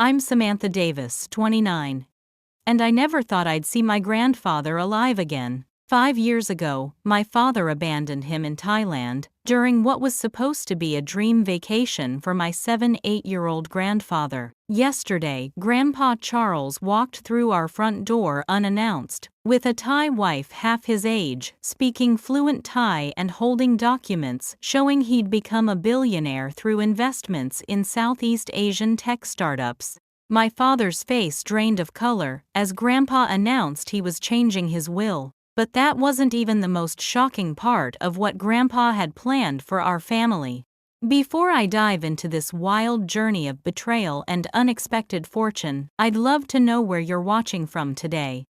I'm Samantha Davis, 29. And I never thought I'd see my grandfather alive again. 5 years ago, my father abandoned him in Thailand during what was supposed to be a dream vacation for my 7-8-year-old grandfather. Yesterday, Grandpa Charles walked through our front door unannounced, with a Thai wife half his age, speaking fluent Thai and holding documents showing he'd become a billionaire through investments in Southeast Asian tech startups. My father's face drained of color as Grandpa announced he was changing his will. But that wasn't even the most shocking part of what Grandpa had planned for our family. Before I dive into this wild journey of betrayal and unexpected fortune, I'd love to know where you're watching from today.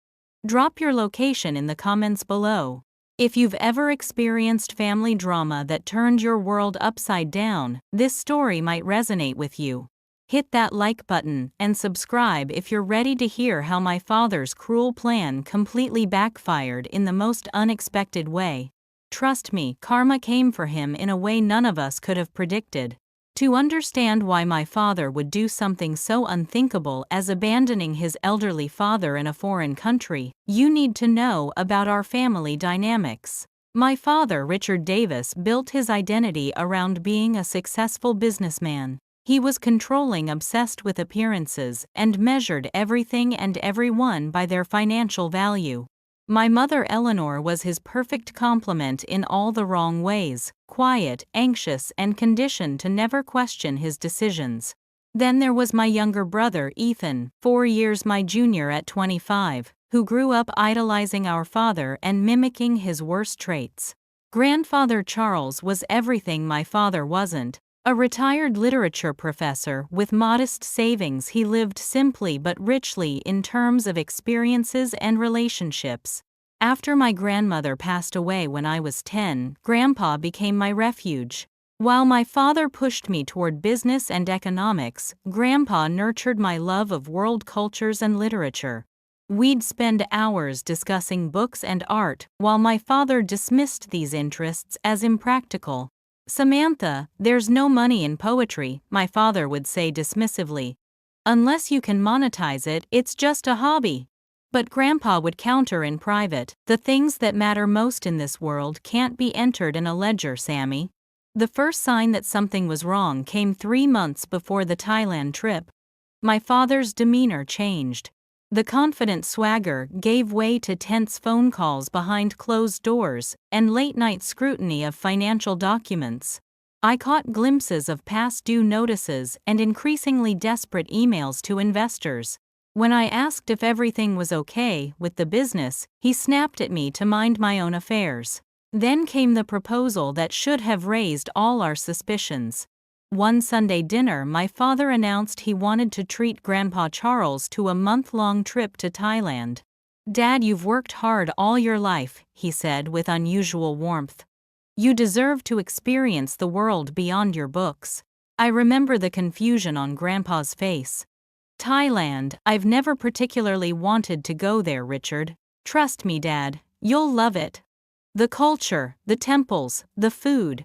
Drop your location in the comments below. If you've ever experienced family drama that turned your world upside down, this story might resonate with you. Hit that like button and subscribe if you're ready to hear how my father's cruel plan completely backfired in the most unexpected way. Trust me, karma came for him in a way none of us could have predicted. To understand why my father would do something so unthinkable as abandoning his elderly father in a foreign country, you need to know about our family dynamics. My father, Richard Davis, built his identity around being a successful businessman. He was controlling, obsessed with appearances, and measured everything and everyone by their financial value. My mother Eleanor was his perfect complement in all the wrong ways, quiet, anxious, and conditioned to never question his decisions. Then there was my younger brother Ethan, 4 years my junior at 25, who grew up idolizing our father and mimicking his worst traits. Grandfather Charles was everything my father wasn't. A retired literature professor with modest savings, he lived simply but richly in terms of experiences and relationships. After my grandmother passed away when I was 10, Grandpa became my refuge. While my father pushed me toward business and economics, Grandpa nurtured my love of world cultures and literature. We'd spend hours discussing books and art, while my father dismissed these interests as impractical. "Samantha, there's no money in poetry," my father would say dismissively. "Unless you can monetize it, it's just a hobby." But Grandpa would counter in private, "The things that matter most in this world can't be entered in a ledger, Sammy." The first sign that something was wrong came 3 months before the Thailand trip. My father's demeanor changed. The confident swagger gave way to tense phone calls behind closed doors and late-night scrutiny of financial documents. I caught glimpses of past due notices and increasingly desperate emails to investors. When I asked if everything was okay with the business, he snapped at me to mind my own affairs. Then came the proposal that should have raised all our suspicions. One Sunday dinner, my father announced he wanted to treat Grandpa Charles to a month-long trip to Thailand. "Dad, you've worked hard all your life," he said with unusual warmth. "You deserve to experience the world beyond your books." I remember the confusion on Grandpa's face. "Thailand, I've never particularly wanted to go there, Richard. Trust me, Dad, you'll love it. The culture, the temples, the food.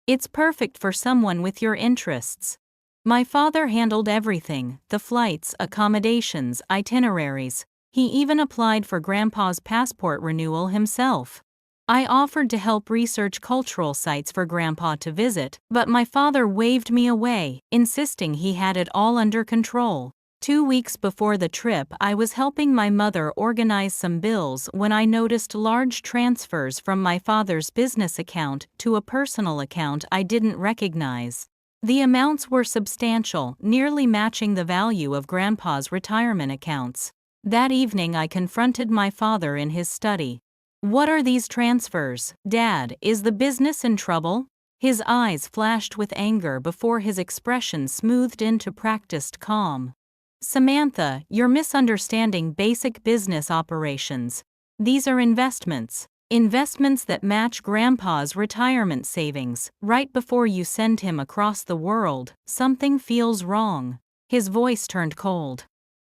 It's perfect for someone with your interests." My father handled everything: the flights, accommodations, itineraries. He even applied for Grandpa's passport renewal himself. I offered to help research cultural sites for Grandpa to visit, but my father waved me away, insisting he had it all under control. 2 weeks before the trip, I was helping my mother organize some bills when I noticed large transfers from my father's business account to a personal account I didn't recognize. The amounts were substantial, nearly matching the value of Grandpa's retirement accounts. That evening I confronted my father in his study. "What are these transfers, Dad? Is the business in trouble?" His eyes flashed with anger before his expression smoothed into practiced calm. "Samantha, you're misunderstanding basic business operations. These are investments. Investments that match Grandpa's retirement savings. Right before you send him across the world, something feels wrong." His voice turned cold.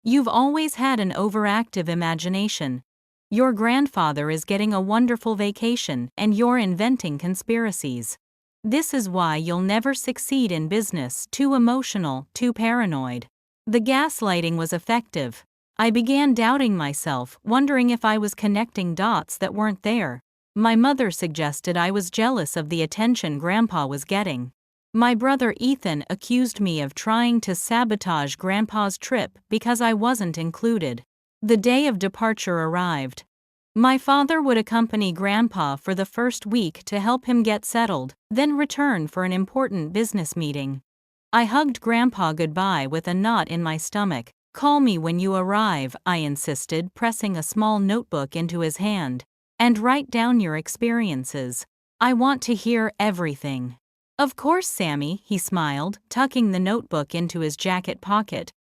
"You've always had an overactive imagination. Your grandfather is getting a wonderful vacation and you're inventing conspiracies. This is why you'll never succeed in business. Too emotional, too paranoid." The gaslighting was effective. I began doubting myself, wondering if I was connecting dots that weren't there. My mother suggested I was jealous of the attention Grandpa was getting. My brother Ethan accused me of trying to sabotage Grandpa's trip because I wasn't included. The day of departure arrived. My father would accompany Grandpa for the first week to help him get settled, then return for an important business meeting. I hugged Grandpa goodbye with a knot in my stomach. "Call me when you arrive," I insisted, pressing a small notebook into his hand. "And write down your experiences. I want to hear everything." "Of course, Sammy," he smiled, tucking the notebook into his jacket pocket.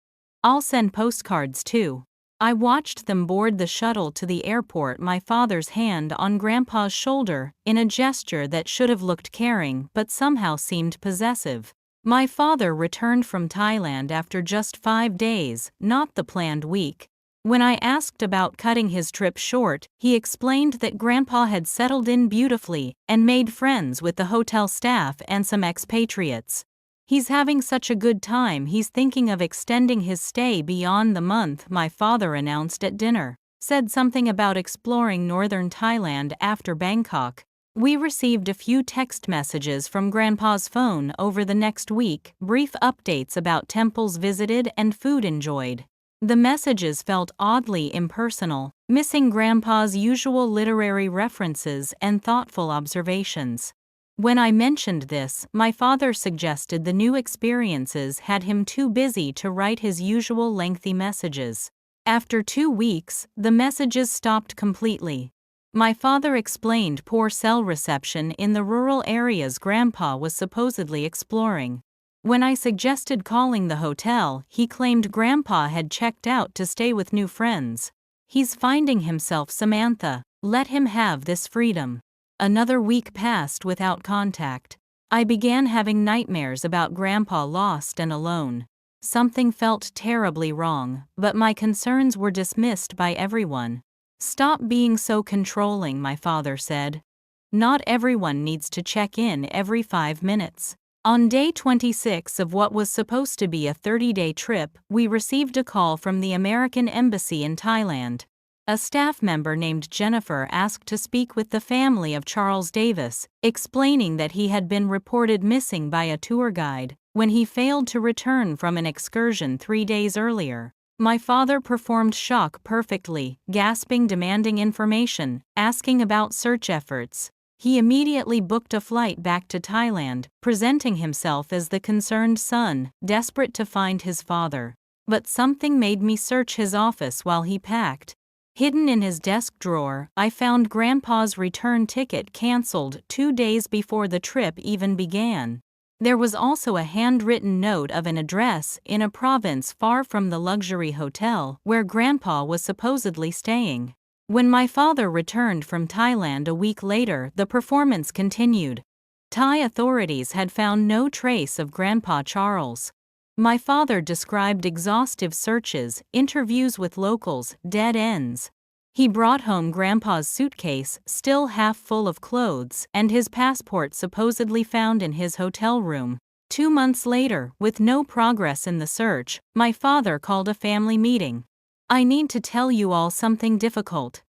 "I'll send postcards too." I watched them board the shuttle to the airport, my father's hand on Grandpa's shoulder, in a gesture that should have looked caring but somehow seemed possessive. My father returned from Thailand after just 5 days, not the planned week. When I asked about cutting his trip short, he explained that Grandpa had settled in beautifully and made friends with the hotel staff and some expatriates. "He's having such a good time, he's thinking of extending his stay beyond the month," my father announced at dinner. Said something about exploring northern Thailand after Bangkok. We received a few text messages from Grandpa's phone over the next week, brief updates about temples visited and food enjoyed. The messages felt oddly impersonal, missing Grandpa's usual literary references and thoughtful observations. When I mentioned this, my father suggested the new experiences had him too busy to write his usual lengthy messages. After 2 weeks, the messages stopped completely. My father explained poor cell reception in the rural areas Grandpa was supposedly exploring. When I suggested calling the hotel, he claimed Grandpa had checked out to stay with new friends. "He's finding himself, Samantha. Let him have this freedom." Another week passed without contact. I began having nightmares about Grandpa lost and alone. Something felt terribly wrong, but my concerns were dismissed by everyone. "Stop being so controlling," my father said. "Not everyone needs to check in every 5 minutes." On day 26 of what was supposed to be a 30-day trip, we received a call from the American Embassy in Thailand. A staff member named Jennifer asked to speak with the family of Charles Davis, explaining that he had been reported missing by a tour guide when he failed to return from an excursion 3 days earlier. My father performed shock perfectly, gasping, demanding information, asking about search efforts. He immediately booked a flight back to Thailand, presenting himself as the concerned son, desperate to find his father. But something made me search his office while he packed. Hidden in his desk drawer, I found Grandpa's return ticket canceled 2 days before the trip even began. There was also a handwritten note of an address in a province far from the luxury hotel where Grandpa was supposedly staying. When my father returned from Thailand a week later, the performance continued. Thai authorities had found no trace of Grandpa Charles. My father described exhaustive searches, interviews with locals, dead ends. He brought home Grandpa's suitcase, still half full of clothes, and his passport supposedly found in his hotel room. 2 months later, with no progress in the search, my father called a family meeting. "I need to tell you all something difficult,"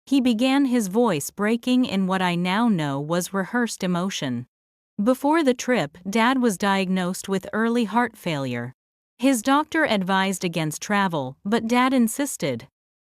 he began, his voice breaking in what I now know was rehearsed emotion. "Before the trip, Dad was diagnosed with early heart failure. His doctor advised against travel, but Dad insisted.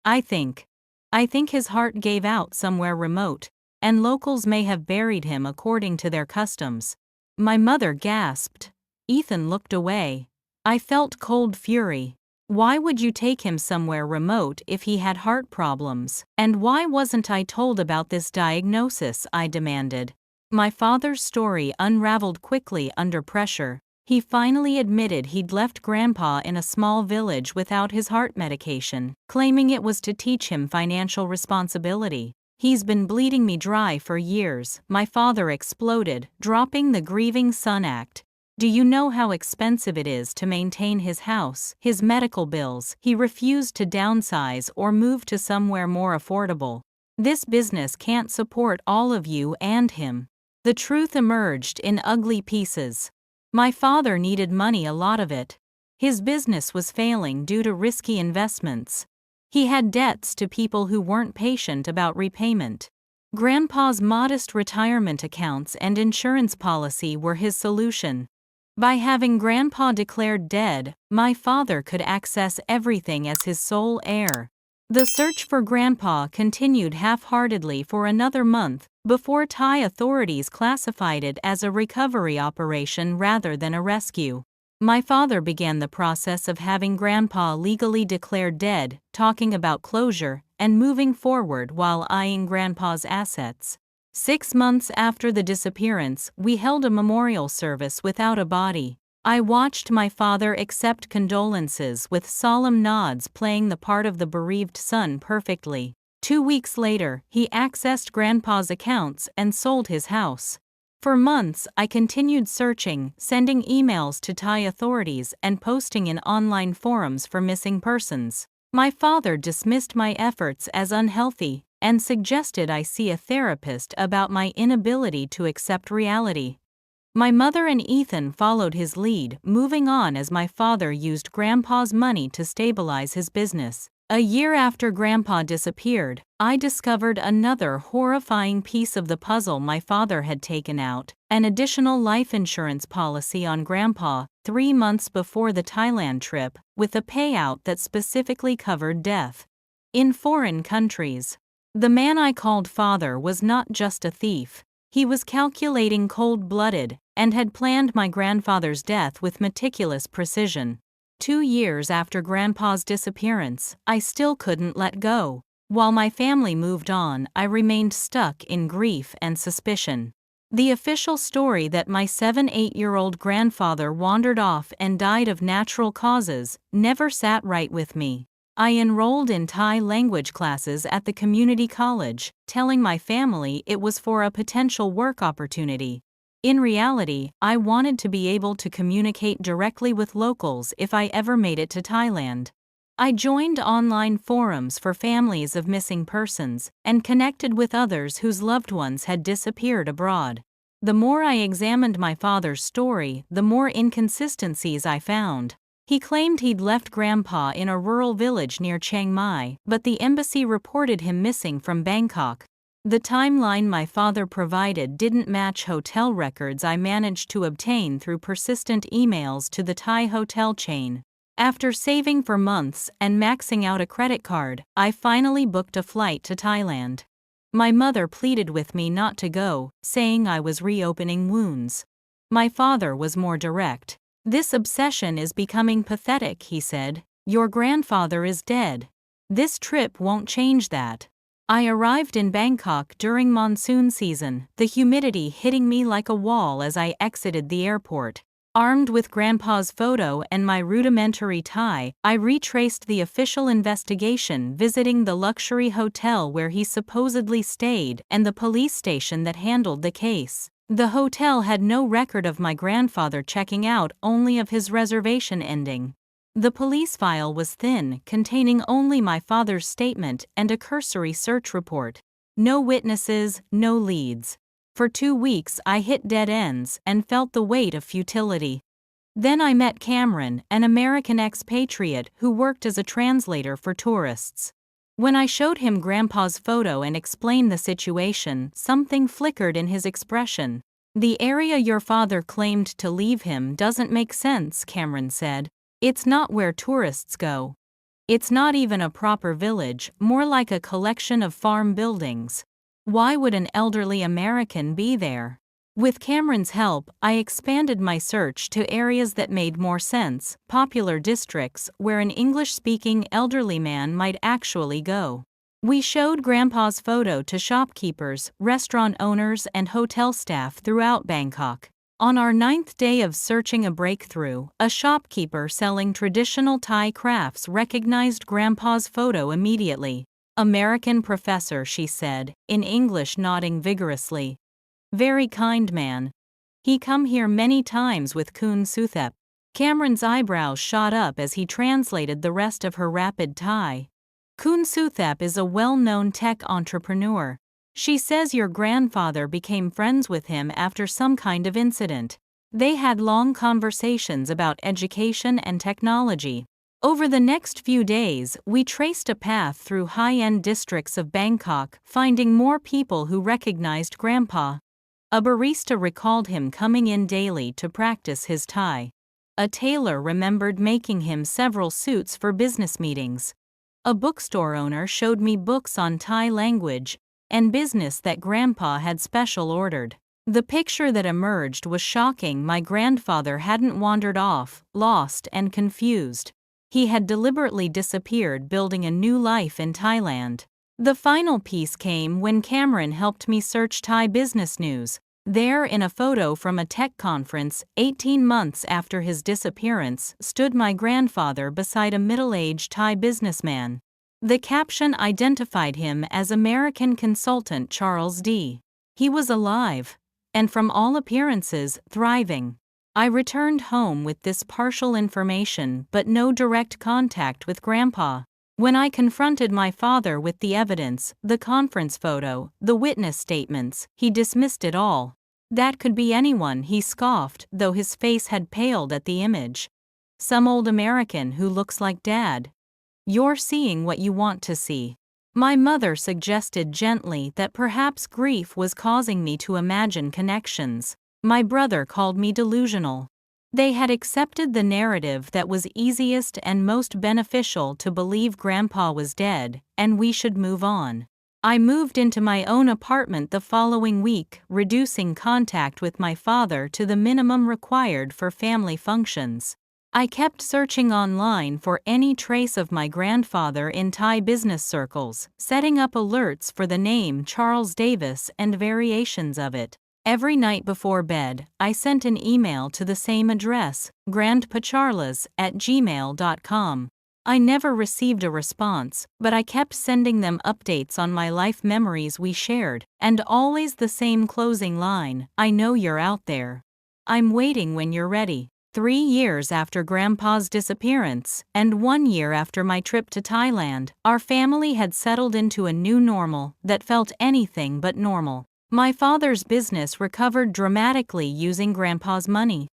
I think his heart gave out somewhere remote, and locals may have buried him according to their customs." My mother gasped. Ethan looked away. I felt cold fury. Why would you take him somewhere remote if he had heart problems? And why wasn't I told about this diagnosis? I demanded. My father's story unraveled quickly under pressure. He finally admitted he'd left Grandpa in a small village without his heart medication, claiming it was to teach him financial responsibility. "He's been bleeding me dry for years," my father exploded, dropping the grieving son act. "Do you know how expensive it is to maintain his house, his medical bills?" He refused to downsize or move to somewhere more affordable. "This business can't support all of you and him." The truth emerged in ugly pieces. My father needed money, a lot of it. His business was failing due to risky investments. He had debts to people who weren't patient about repayment. Grandpa's modest retirement accounts and insurance policy were his solution. By having Grandpa declared dead, my father could access everything as his sole heir. The search for Grandpa continued half-heartedly for another month before Thai authorities classified it as a recovery operation rather than a rescue. My father began the process of having Grandpa legally declared dead, talking about closure and moving forward while eyeing Grandpa's assets. 6 months after the disappearance, we held a memorial service without a body. I watched my father accept condolences with solemn nods, playing the part of the bereaved son perfectly. 2 weeks later, he accessed Grandpa's accounts and sold his house. For months, I continued searching, sending emails to Thai authorities and posting in online forums for missing persons. My father dismissed my efforts as unhealthy and suggested I see a therapist about my inability to accept reality. My mother and Ethan followed his lead, moving on as my father used Grandpa's money to stabilize his business. A year after Grandpa disappeared, I discovered another horrifying piece of the puzzle my father had taken out, an additional life insurance policy on Grandpa 3 months before the Thailand trip, with a payout that specifically covered death. In foreign countries, the man I called father was not just a thief. He was calculating, cold-blooded, and had planned my grandfather's death with meticulous precision. 2 years after Grandpa's disappearance, I still couldn't let go. While my family moved on, I remained stuck in grief and suspicion. The official story that my 7-8-year-old grandfather wandered off and died of natural causes never sat right with me. I enrolled in Thai language classes at the community college, telling my family it was for a potential work opportunity. In reality, I wanted to be able to communicate directly with locals if I ever made it to Thailand. I joined online forums for families of missing persons and connected with others whose loved ones had disappeared abroad. The more I examined my father's story, the more inconsistencies I found. He claimed he'd left Grandpa in a rural village near Chiang Mai, but the embassy reported him missing from Bangkok. The timeline my father provided didn't match hotel records I managed to obtain through persistent emails to the Thai hotel chain. After saving for months and maxing out a credit card, I finally booked a flight to Thailand. My mother pleaded with me not to go, saying I was reopening wounds. My father was more direct. "This obsession is becoming pathetic," he said. "Your grandfather is dead. This trip won't change that." I arrived in Bangkok during monsoon season, the humidity hitting me like a wall as I exited the airport. Armed with Grandpa's photo and my rudimentary Thai, I retraced the official investigation, visiting the luxury hotel where he supposedly stayed and the police station that handled the case. The hotel had no record of my grandfather checking out, only of his reservation ending. The police file was thin, containing only my father's statement and a cursory search report. No witnesses, no leads. For 2 weeks I hit dead ends and felt the weight of futility. Then I met Cameron, an American expatriate who worked as a translator for tourists. When I showed him Grandpa's photo and explained the situation, something flickered in his expression. "The area your father claimed to leave him doesn't make sense," Cameron said. "It's not where tourists go. It's not even a proper village, more like a collection of farm buildings. Why would an elderly American be there?" With Cameron's help, I expanded my search to areas that made more sense, popular districts where an English-speaking elderly man might actually go. We showed Grandpa's photo to shopkeepers, restaurant owners, and hotel staff throughout Bangkok. On our 9th day of searching a breakthrough, a shopkeeper selling traditional Thai crafts recognized Grandpa's photo immediately. "American professor," she said, in English, nodding vigorously. "Very kind man. He come here many times with Kun Suthep." Cameron's eyebrows shot up as he translated the rest of her rapid Thai. "Kun Suthep is a well-known tech entrepreneur. She says your grandfather became friends with him after some kind of incident. They had long conversations about education and technology. Over the next few days, we traced a path through high-end districts of Bangkok, finding more people who recognized Grandpa. A barista recalled him coming in daily to practice his Thai. A tailor remembered making him several suits for business meetings. A bookstore owner showed me books on Thai language and business that Grandpa had special ordered. The picture that emerged was shocking. My grandfather hadn't wandered off, lost and confused. He had deliberately disappeared, building a new life in Thailand. The final piece came when Cameron helped me search Thai business news. There, in a photo from a tech conference, 18 months after his disappearance, stood my grandfather beside a middle-aged Thai businessman. The caption identified him as American consultant Charles D. He was alive, and from all appearances, thriving. I returned home with this partial information but no direct contact with Grandpa. When I confronted my father with the evidence, the conference photo, the witness statements, he dismissed it all. That could be anyone, he scoffed, though his face had paled at the image. Some old American who looks like Dad. You're seeing what you want to see. My mother suggested gently that perhaps grief was causing me to imagine connections. My brother called me delusional. They had accepted the narrative that was easiest and most beneficial, to believe Grandpa was dead, and we should move on. I moved into my own apartment the following week, reducing contact with my father to the minimum required for family functions. I kept searching online for any trace of my grandfather in Thai business circles, setting up alerts for the name Charles Davis and variations of it. Every night before bed, I sent an email to the same address, grandpacharlas@gmail.com. I never received a response, but I kept sending them updates on my life memories we shared, and always the same closing line, "I know you're out there. I'm waiting when you're ready." 3 years after Grandpa's disappearance, and 1 year after my trip to Thailand, our family had settled into a new normal that felt anything but normal. My father's business recovered dramatically using Grandpa's money.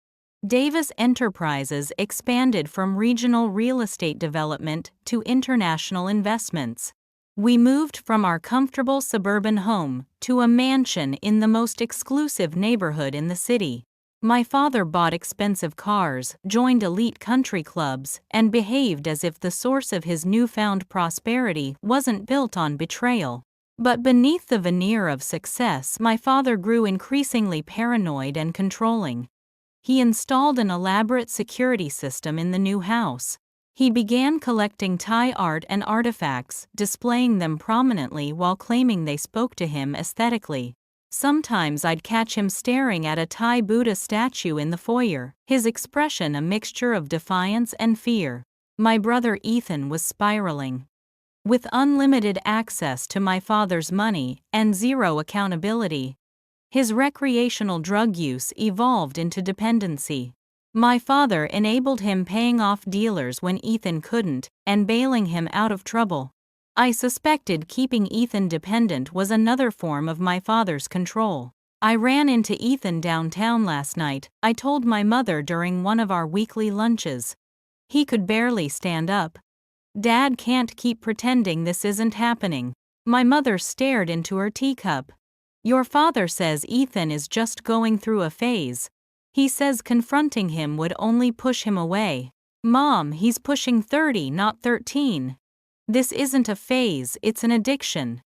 Davis Enterprises expanded from regional real estate development to international investments. We moved from our comfortable suburban home to a mansion in the most exclusive neighborhood in the city. My father bought expensive cars, joined elite country clubs, and behaved as if the source of his newfound prosperity wasn't built on betrayal. But beneath the veneer of success, my father grew increasingly paranoid and controlling. He installed an elaborate security system in the new house. He began collecting Thai art and artifacts, displaying them prominently while claiming they spoke to him aesthetically. Sometimes I'd catch him staring at a Thai Buddha statue in the foyer, his expression a mixture of defiance and fear. My brother Ethan was spiraling. With unlimited access to my father's money and zero accountability, his recreational drug use evolved into dependency. My father enabled him paying off dealers when Ethan couldn't, and bailing him out of trouble. I suspected keeping Ethan dependent was another form of my father's control. I ran into Ethan downtown last night, I told my mother during one of our weekly lunches. He could barely stand up. Dad can't keep pretending this isn't happening. My mother stared into her teacup. Your father says Ethan is just going through a phase. He says confronting him would only push him away. Mom, he's pushing 30, not 13. This isn't a phase, it's an addiction.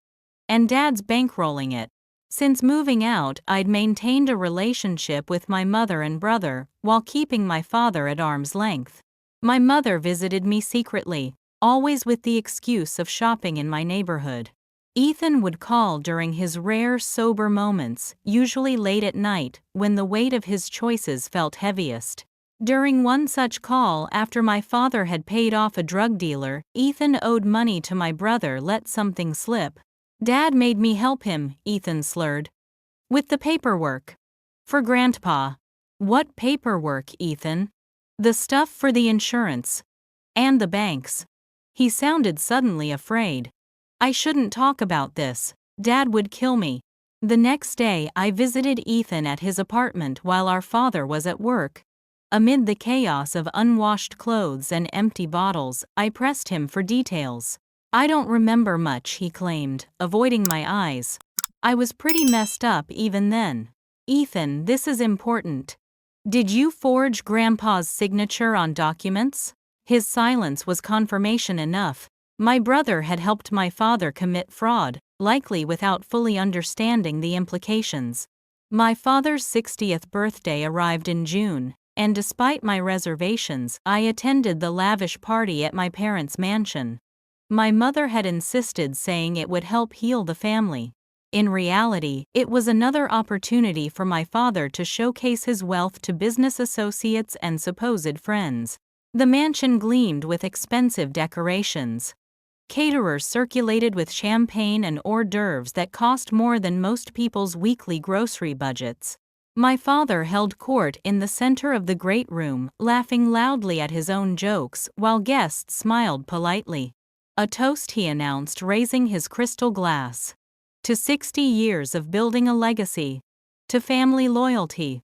And Dad's bankrolling it. Since moving out, I'd maintained a relationship with my mother and brother, while keeping my father at arm's length. My mother visited me secretly, always with the excuse of shopping in my neighborhood. Ethan would call during his rare sober moments, usually late at night, when the weight of his choices felt heaviest. During one such call, after my father had paid off a drug dealer, Ethan owed money to my brother, let something slip. Dad made me help him, Ethan slurred. With the paperwork. For Grandpa. What paperwork, Ethan? The stuff for the insurance. And the banks. He sounded suddenly afraid. I shouldn't talk about this. Dad would kill me. The next day, I visited Ethan at his apartment while our father was at work. Amid the chaos of unwashed clothes and empty bottles, I pressed him for details. "I don't remember much," he claimed, avoiding my eyes. "I was pretty messed up even then." "Ethan, this is important. Did you forge Grandpa's signature on documents?" His silence was confirmation enough. My brother had helped my father commit fraud, likely without fully understanding the implications. My father's 60th birthday arrived in June, and despite my reservations, I attended the lavish party at my parents' mansion. My mother had insisted, saying it would help heal the family. In reality, it was another opportunity for my father to showcase his wealth to business associates and supposed friends. The mansion gleamed with expensive decorations. Caterers circulated with champagne and hors d'oeuvres that cost more than most people's weekly grocery budgets. My father held court in the center of the great room, laughing loudly at his own jokes while guests smiled politely. "A toast," he announced, raising his crystal glass. "To 60 years of building a legacy. To family loyalty.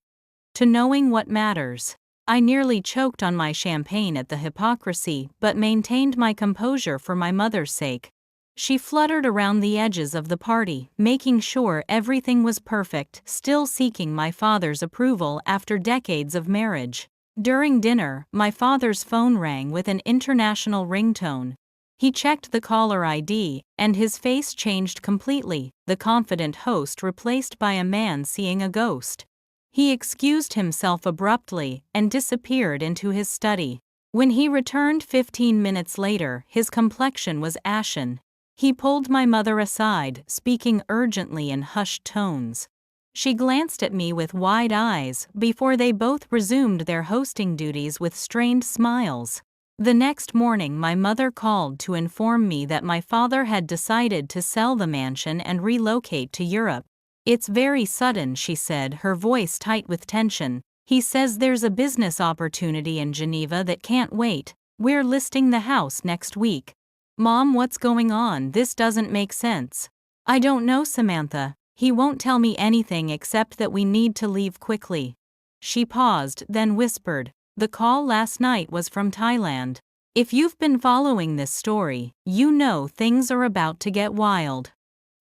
To knowing what matters." I nearly choked on my champagne at the hypocrisy, but maintained my composure for my mother's sake. She fluttered around the edges of the party, making sure everything was perfect, still seeking my father's approval after decades of marriage. During dinner, my father's phone rang with an international ringtone. He checked the caller ID, and his face changed completely, the confident host replaced by a man seeing a ghost. He excused himself abruptly and disappeared into his study. When he returned 15 minutes later, his complexion was ashen. He pulled my mother aside, speaking urgently in hushed tones. She glanced at me with wide eyes before they both resumed their hosting duties with strained smiles. The next morning, my mother called to inform me that my father had decided to sell the mansion and relocate to Europe. "It's very sudden," she said, her voice tight with tension. "He says there's a business opportunity in Geneva that can't wait. We're listing the house next week." "Mom, what's going on? This doesn't make sense." "I don't know, Samantha. He won't tell me anything except that we need to leave quickly." She paused, then whispered, "The call last night was from Thailand. If you've been following this story, you know things are about to get wild.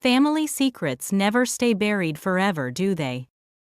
Family secrets never stay buried forever, do they?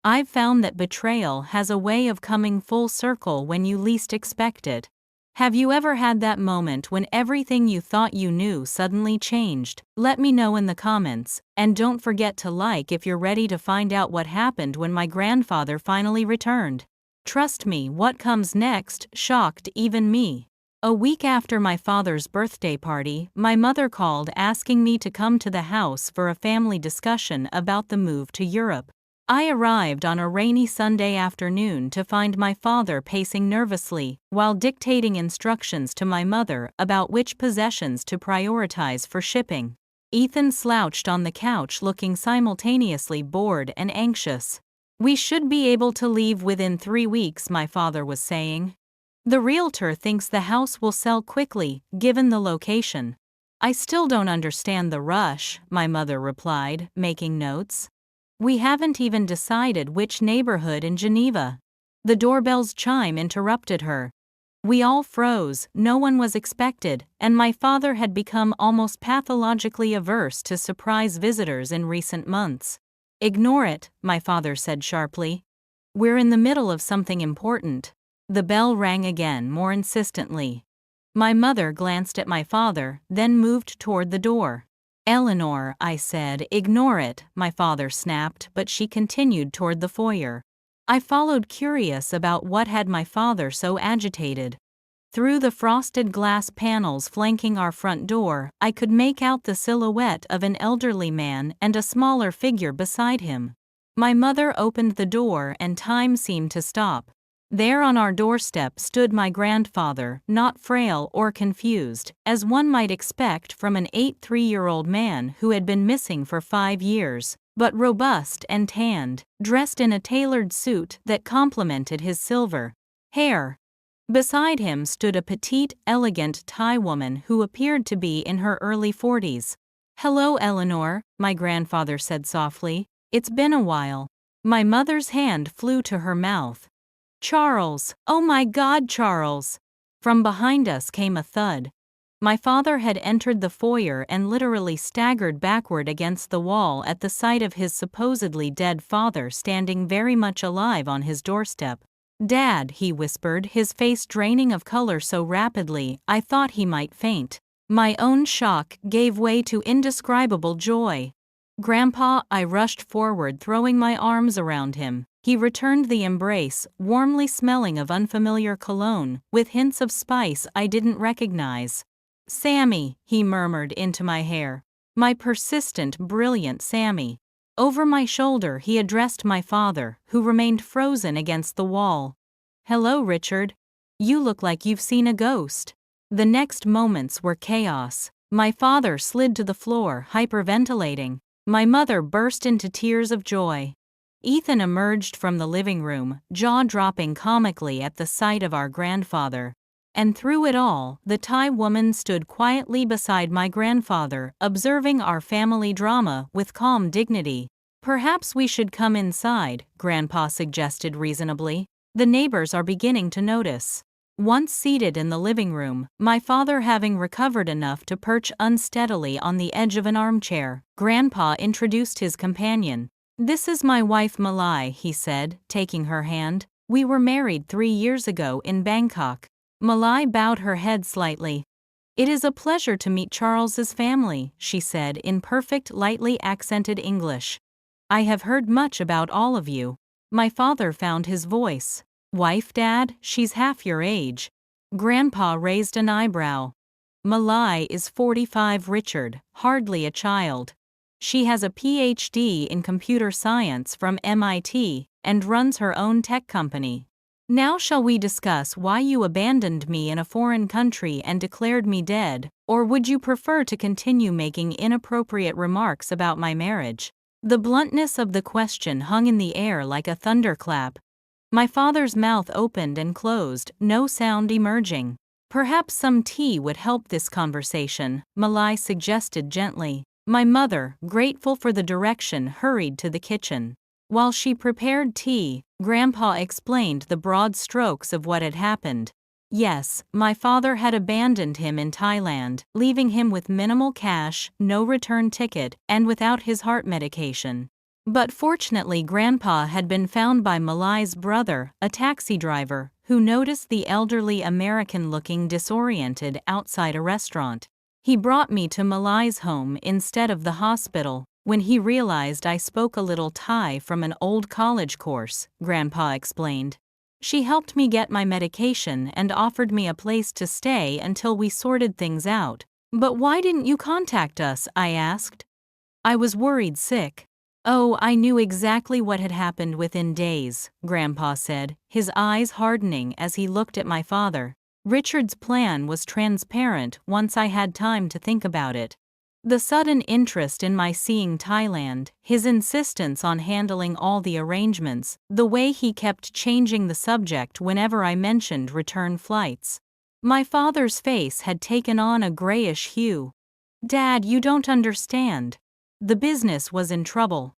I've found that betrayal has a way of coming full circle when you least expect it. Have you ever had that moment when everything you thought you knew suddenly changed? Let me know in the comments, and don't forget to like if you're ready to find out what happened when my grandfather finally returned. Trust me, what comes next shocked even me. A week after my father's birthday party, my mother called asking me to come to the house for a family discussion about the move to Europe. I arrived on a rainy Sunday afternoon to find my father pacing nervously while dictating instructions to my mother about which possessions to prioritize for shipping. Ethan slouched on the couch, looking simultaneously bored and anxious. "We should be able to leave within 3 weeks," my father was saying. "The realtor thinks the house will sell quickly, given the location." "I still don't understand the rush," my mother replied, making notes. "We haven't even decided which neighborhood in Geneva." The doorbell's chime interrupted her. We all froze, no one was expected, and my father had become almost pathologically averse to surprise visitors in recent months. "Ignore it," my father said sharply. "We're in the middle of something important." The bell rang again, more insistently. My mother glanced at my father, then moved toward the door. "Eleanor," I said. "Ignore it," my father snapped, but she continued toward the foyer. I followed, curious about what had my father so agitated. Through the frosted glass panels flanking our front door, I could make out the silhouette of an elderly man and a smaller figure beside him. My mother opened the door and time seemed to stop. There on our doorstep stood my grandfather, not frail or confused, as one might expect from an 83-year-old man who had been missing for 5 years, but robust and tanned, dressed in a tailored suit that complemented his silver hair. Beside him stood a petite, elegant Thai woman who appeared to be in her early 40s. "Hello, Eleanor," my grandfather said softly. It's been a while. My mother's hand flew to her mouth. Charles! Oh my God, Charles! From behind us came a thud. My father had entered the foyer and literally staggered backward against the wall at the sight of his supposedly dead father standing very much alive on his doorstep. Dad, he whispered, his face draining of color so rapidly I thought he might faint. My own shock gave way to indescribable joy. Grandpa, I rushed forward, throwing my arms around him. He returned the embrace, warmly smelling of unfamiliar cologne, with hints of spice I didn't recognize. Sammy, he murmured into my hair. My persistent, brilliant Sammy. Over my shoulder he addressed my father, who remained frozen against the wall. Hello, Richard. You look like you've seen a ghost. The next moments were chaos. My father slid to the floor, hyperventilating. My mother burst into tears of joy. Ethan emerged from the living room, jaw-dropping comically at the sight of our grandfather. And through it all, the Thai woman stood quietly beside my grandfather, observing our family drama with calm dignity. Perhaps we should come inside, Grandpa suggested reasonably. The neighbors are beginning to notice. Once seated in the living room, my father having recovered enough to perch unsteadily on the edge of an armchair, Grandpa introduced his companion. This is my wife Malai, he said, taking her hand. We were married 3 years ago in Bangkok. Malai bowed her head slightly. It is a pleasure to meet Charles's family, she said in perfect, lightly accented English. I have heard much about all of you. My father found his voice. Wife, Dad, she's half your age. Grandpa raised an eyebrow. Malai is 45, Richard, hardly a child. She has a PhD in computer science from MIT and runs her own tech company. Now shall we discuss why you abandoned me in a foreign country and declared me dead, or would you prefer to continue making inappropriate remarks about my marriage? The bluntness of the question hung in the air like a thunderclap. My father's mouth opened and closed, no sound emerging. Perhaps some tea would help this conversation, Malai suggested gently. My mother, grateful for the direction, hurried to the kitchen. While she prepared tea, Grandpa explained the broad strokes of what had happened. Yes, my father had abandoned him in Thailand, leaving him with minimal cash, no return ticket, and without his heart medication. But fortunately Grandpa had been found by Malai's brother, a taxi driver, who noticed the elderly American looking disoriented outside a restaurant. He brought me to Malai's home instead of the hospital. When he realized I spoke a little Thai from an old college course, Grandpa explained. She helped me get my medication and offered me a place to stay until we sorted things out. But why didn't you contact us? I asked. I was worried sick. Oh, I knew exactly what had happened within days, Grandpa said, his eyes hardening as he looked at my father. Richard's plan was transparent once I had time to think about it. The sudden interest in my seeing Thailand, his insistence on handling all the arrangements, the way he kept changing the subject whenever I mentioned return flights. My father's face had taken on a grayish hue. Dad, you don't understand. The business was in trouble.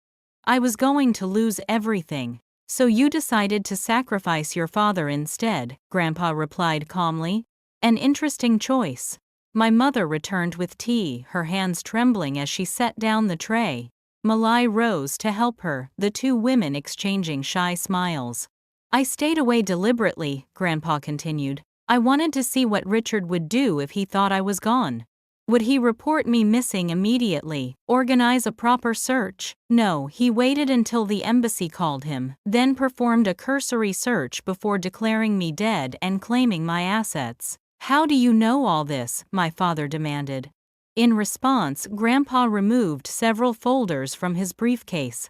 I was going to lose everything. So you decided to sacrifice your father instead, Grandpa replied calmly. An interesting choice. My mother returned with tea, her hands trembling as she set down the tray. Malai rose to help her, the two women exchanging shy smiles. I stayed away deliberately, Grandpa continued. I wanted to see what Richard would do if he thought I was gone. Would he report me missing immediately, organize a proper search? No, he waited until the embassy called him, then performed a cursory search before declaring me dead and claiming my assets. How do you know all this? My father demanded. In response, Grandpa removed several folders from his briefcase.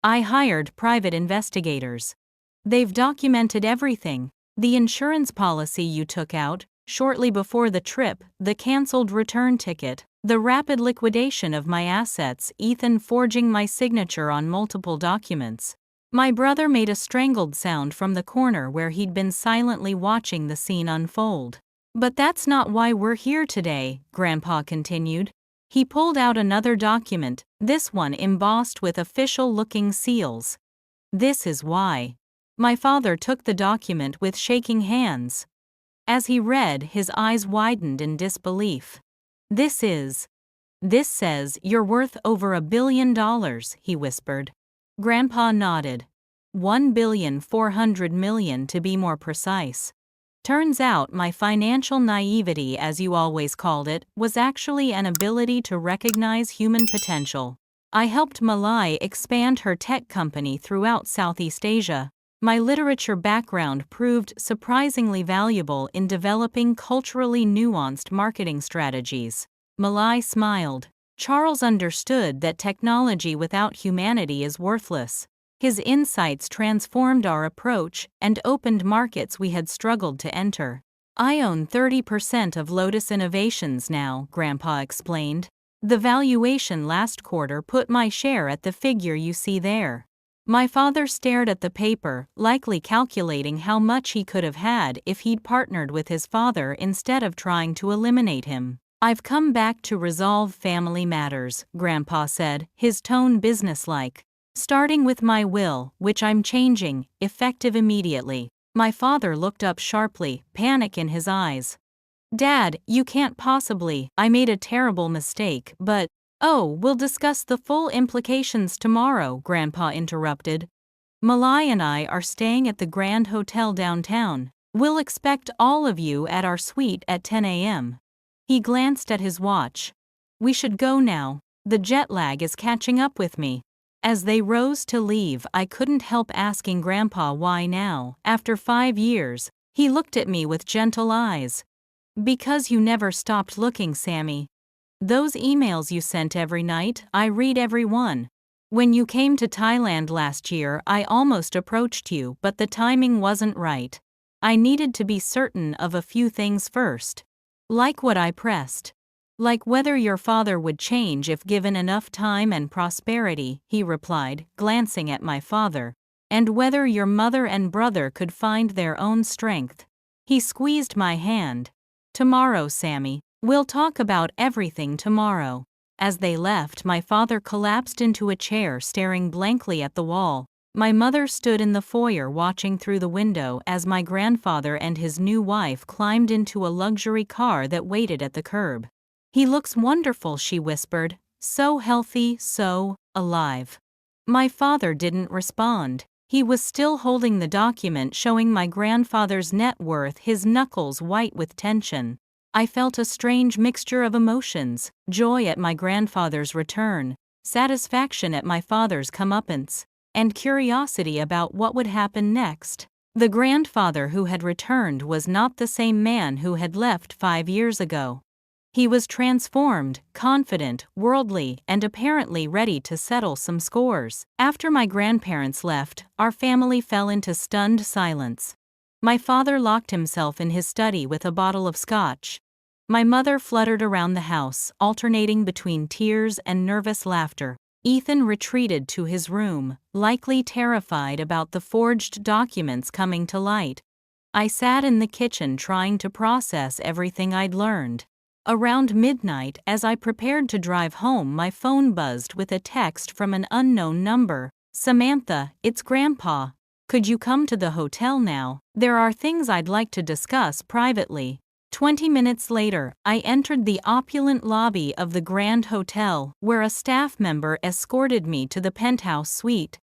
I hired private investigators. They've documented everything. The insurance policy you took out, shortly before the trip, the canceled return ticket, the rapid liquidation of my assets, Ethan forging my signature on multiple documents. My brother made a strangled sound from the corner where he'd been silently watching the scene unfold. But that's not why we're here today, Grandpa continued. He pulled out another document, this one embossed with official-looking seals. This is why. My father took the document with shaking hands. As he read, his eyes widened in disbelief. This says you're worth over $1 billion, he whispered. Grandpa nodded. 1,400,000,000 to be more precise. Turns out my financial naivety, as you always called it, was actually an ability to recognize human potential. I helped Malai expand her tech company throughout Southeast Asia. My literature background proved surprisingly valuable in developing culturally nuanced marketing strategies. Malai smiled. Charles understood that technology without humanity is worthless. His insights transformed our approach and opened markets we had struggled to enter. I own 30% of Lotus Innovations now, Grandpa explained. The valuation last quarter put my share at the figure you see there. My father stared at the paper, likely calculating how much he could have had if he'd partnered with his father instead of trying to eliminate him. I've come back to resolve family matters, Grandpa said, his tone businesslike. Starting with my will, which I'm changing, effective immediately. My father looked up sharply, panic in his eyes. Dad, you can't possibly. I made a terrible mistake, but... Oh, we'll discuss the full implications tomorrow, Grandpa interrupted. Malai and I are staying at the Grand Hotel downtown. We'll expect all of you at our suite at 10 a.m. He glanced at his watch. We should go now. The jet lag is catching up with me. As they rose to leave, I couldn't help asking Grandpa why now, after 5 years. He looked at me with gentle eyes. Because you never stopped looking, Sammy. Those emails you sent every night, I read every one. When you came to Thailand last year, I almost approached you, but the timing wasn't right. I needed to be certain of a few things first. Like what I pressed. Like whether your father would change if given enough time and prosperity, he replied, glancing at my father. And whether your mother and brother could find their own strength. He squeezed my hand. Tomorrow, Sammy. We'll talk about everything tomorrow. As they left, my father collapsed into a chair, staring blankly at the wall. My mother stood in the foyer watching through the window as my grandfather and his new wife climbed into a luxury car that waited at the curb. He looks wonderful, she whispered. So healthy, so alive. My father didn't respond. He was still holding the document showing my grandfather's net worth, his knuckles white with tension. I felt a strange mixture of emotions, joy at my grandfather's return, satisfaction at my father's comeuppance, and curiosity about what would happen next. The grandfather who had returned was not the same man who had left 5 years ago. He was transformed, confident, worldly, and apparently ready to settle some scores. After my grandparents left, our family fell into stunned silence. My father locked himself in his study with a bottle of scotch. My mother fluttered around the house, alternating between tears and nervous laughter. Ethan retreated to his room, likely terrified about the forged documents coming to light. I sat in the kitchen trying to process everything I'd learned. Around midnight, as I prepared to drive home, my phone buzzed with a text from an unknown number. Samantha, it's Grandpa. Could you come to the hotel now? There are things I'd like to discuss privately. 20 minutes later, I entered the opulent lobby of the Grand Hotel, where a staff member escorted me to the penthouse suite.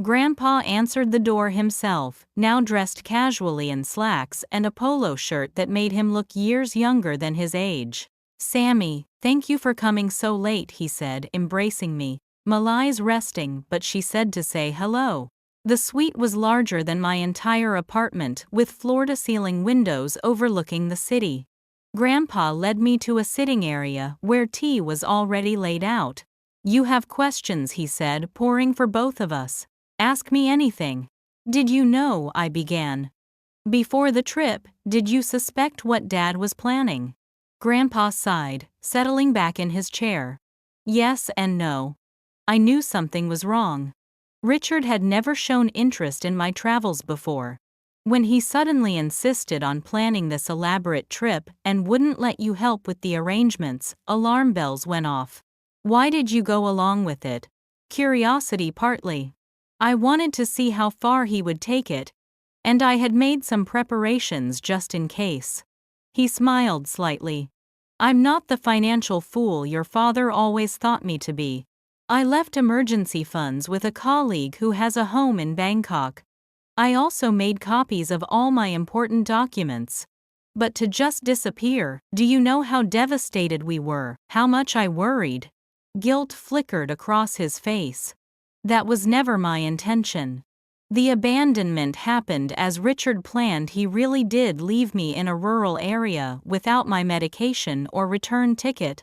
Grandpa answered the door himself, now dressed casually in slacks and a polo shirt that made him look years younger than his age. Sammy, thank you for coming so late, he said, embracing me. Malai's resting, but she said to say hello. The suite was larger than my entire apartment, with floor-to-ceiling windows overlooking the city. Grandpa led me to a sitting area where tea was already laid out. You have questions, he said, pouring for both of us. Ask me anything. Did you know, I began. Before the trip, did you suspect what Dad was planning? Grandpa sighed, settling back in his chair. Yes and no. I knew something was wrong. Richard had never shown interest in my travels before. When he suddenly insisted on planning this elaborate trip and wouldn't let you help with the arrangements, alarm bells went off. Why did you go along with it? Curiosity partly. I wanted to see how far he would take it, and I had made some preparations just in case. He smiled slightly. I'm not the financial fool your father always thought me to be. I left emergency funds with a colleague who has a home in Bangkok. I also made copies of all my important documents. But to just disappear, do you know how devastated we were, how much I worried? Guilt flickered across his face. That was never my intention. The abandonment happened as Richard planned. He really did leave me in a rural area without my medication or return ticket.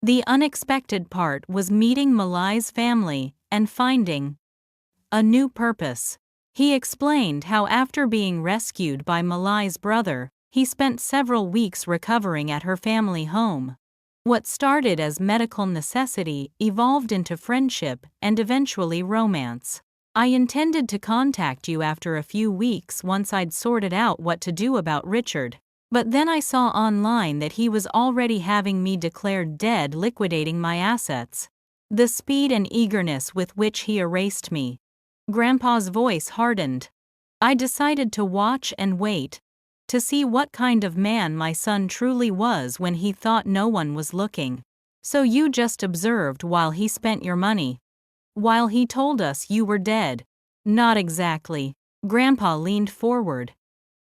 The unexpected part was meeting Malai's family and finding a new purpose. He explained how after being rescued by Malai's brother, he spent several weeks recovering at her family home. What started as medical necessity evolved into friendship and eventually romance. I intended to contact you after a few weeks once I'd sorted out what to do about Richard, but then I saw online that he was already having me declared dead, liquidating my assets. The speed and eagerness with which he erased me. Grandpa's voice hardened. I decided to watch and wait, to see what kind of man my son truly was when he thought no one was looking. So you just observed while he spent your money? While he told us you were dead? Not exactly. Grandpa leaned forward.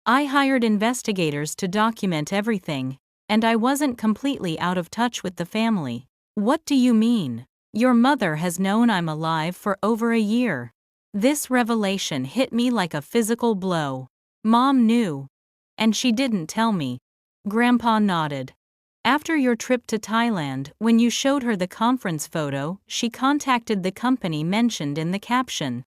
I hired investigators to document everything, and I wasn't completely out of touch with the family. What do you mean? Your mother has known I'm alive for over a year. This revelation hit me like a physical blow. Mom knew. And she didn't tell me. Grandpa nodded. After your trip to Thailand, when you showed her the conference photo, she contacted the company mentioned in the caption.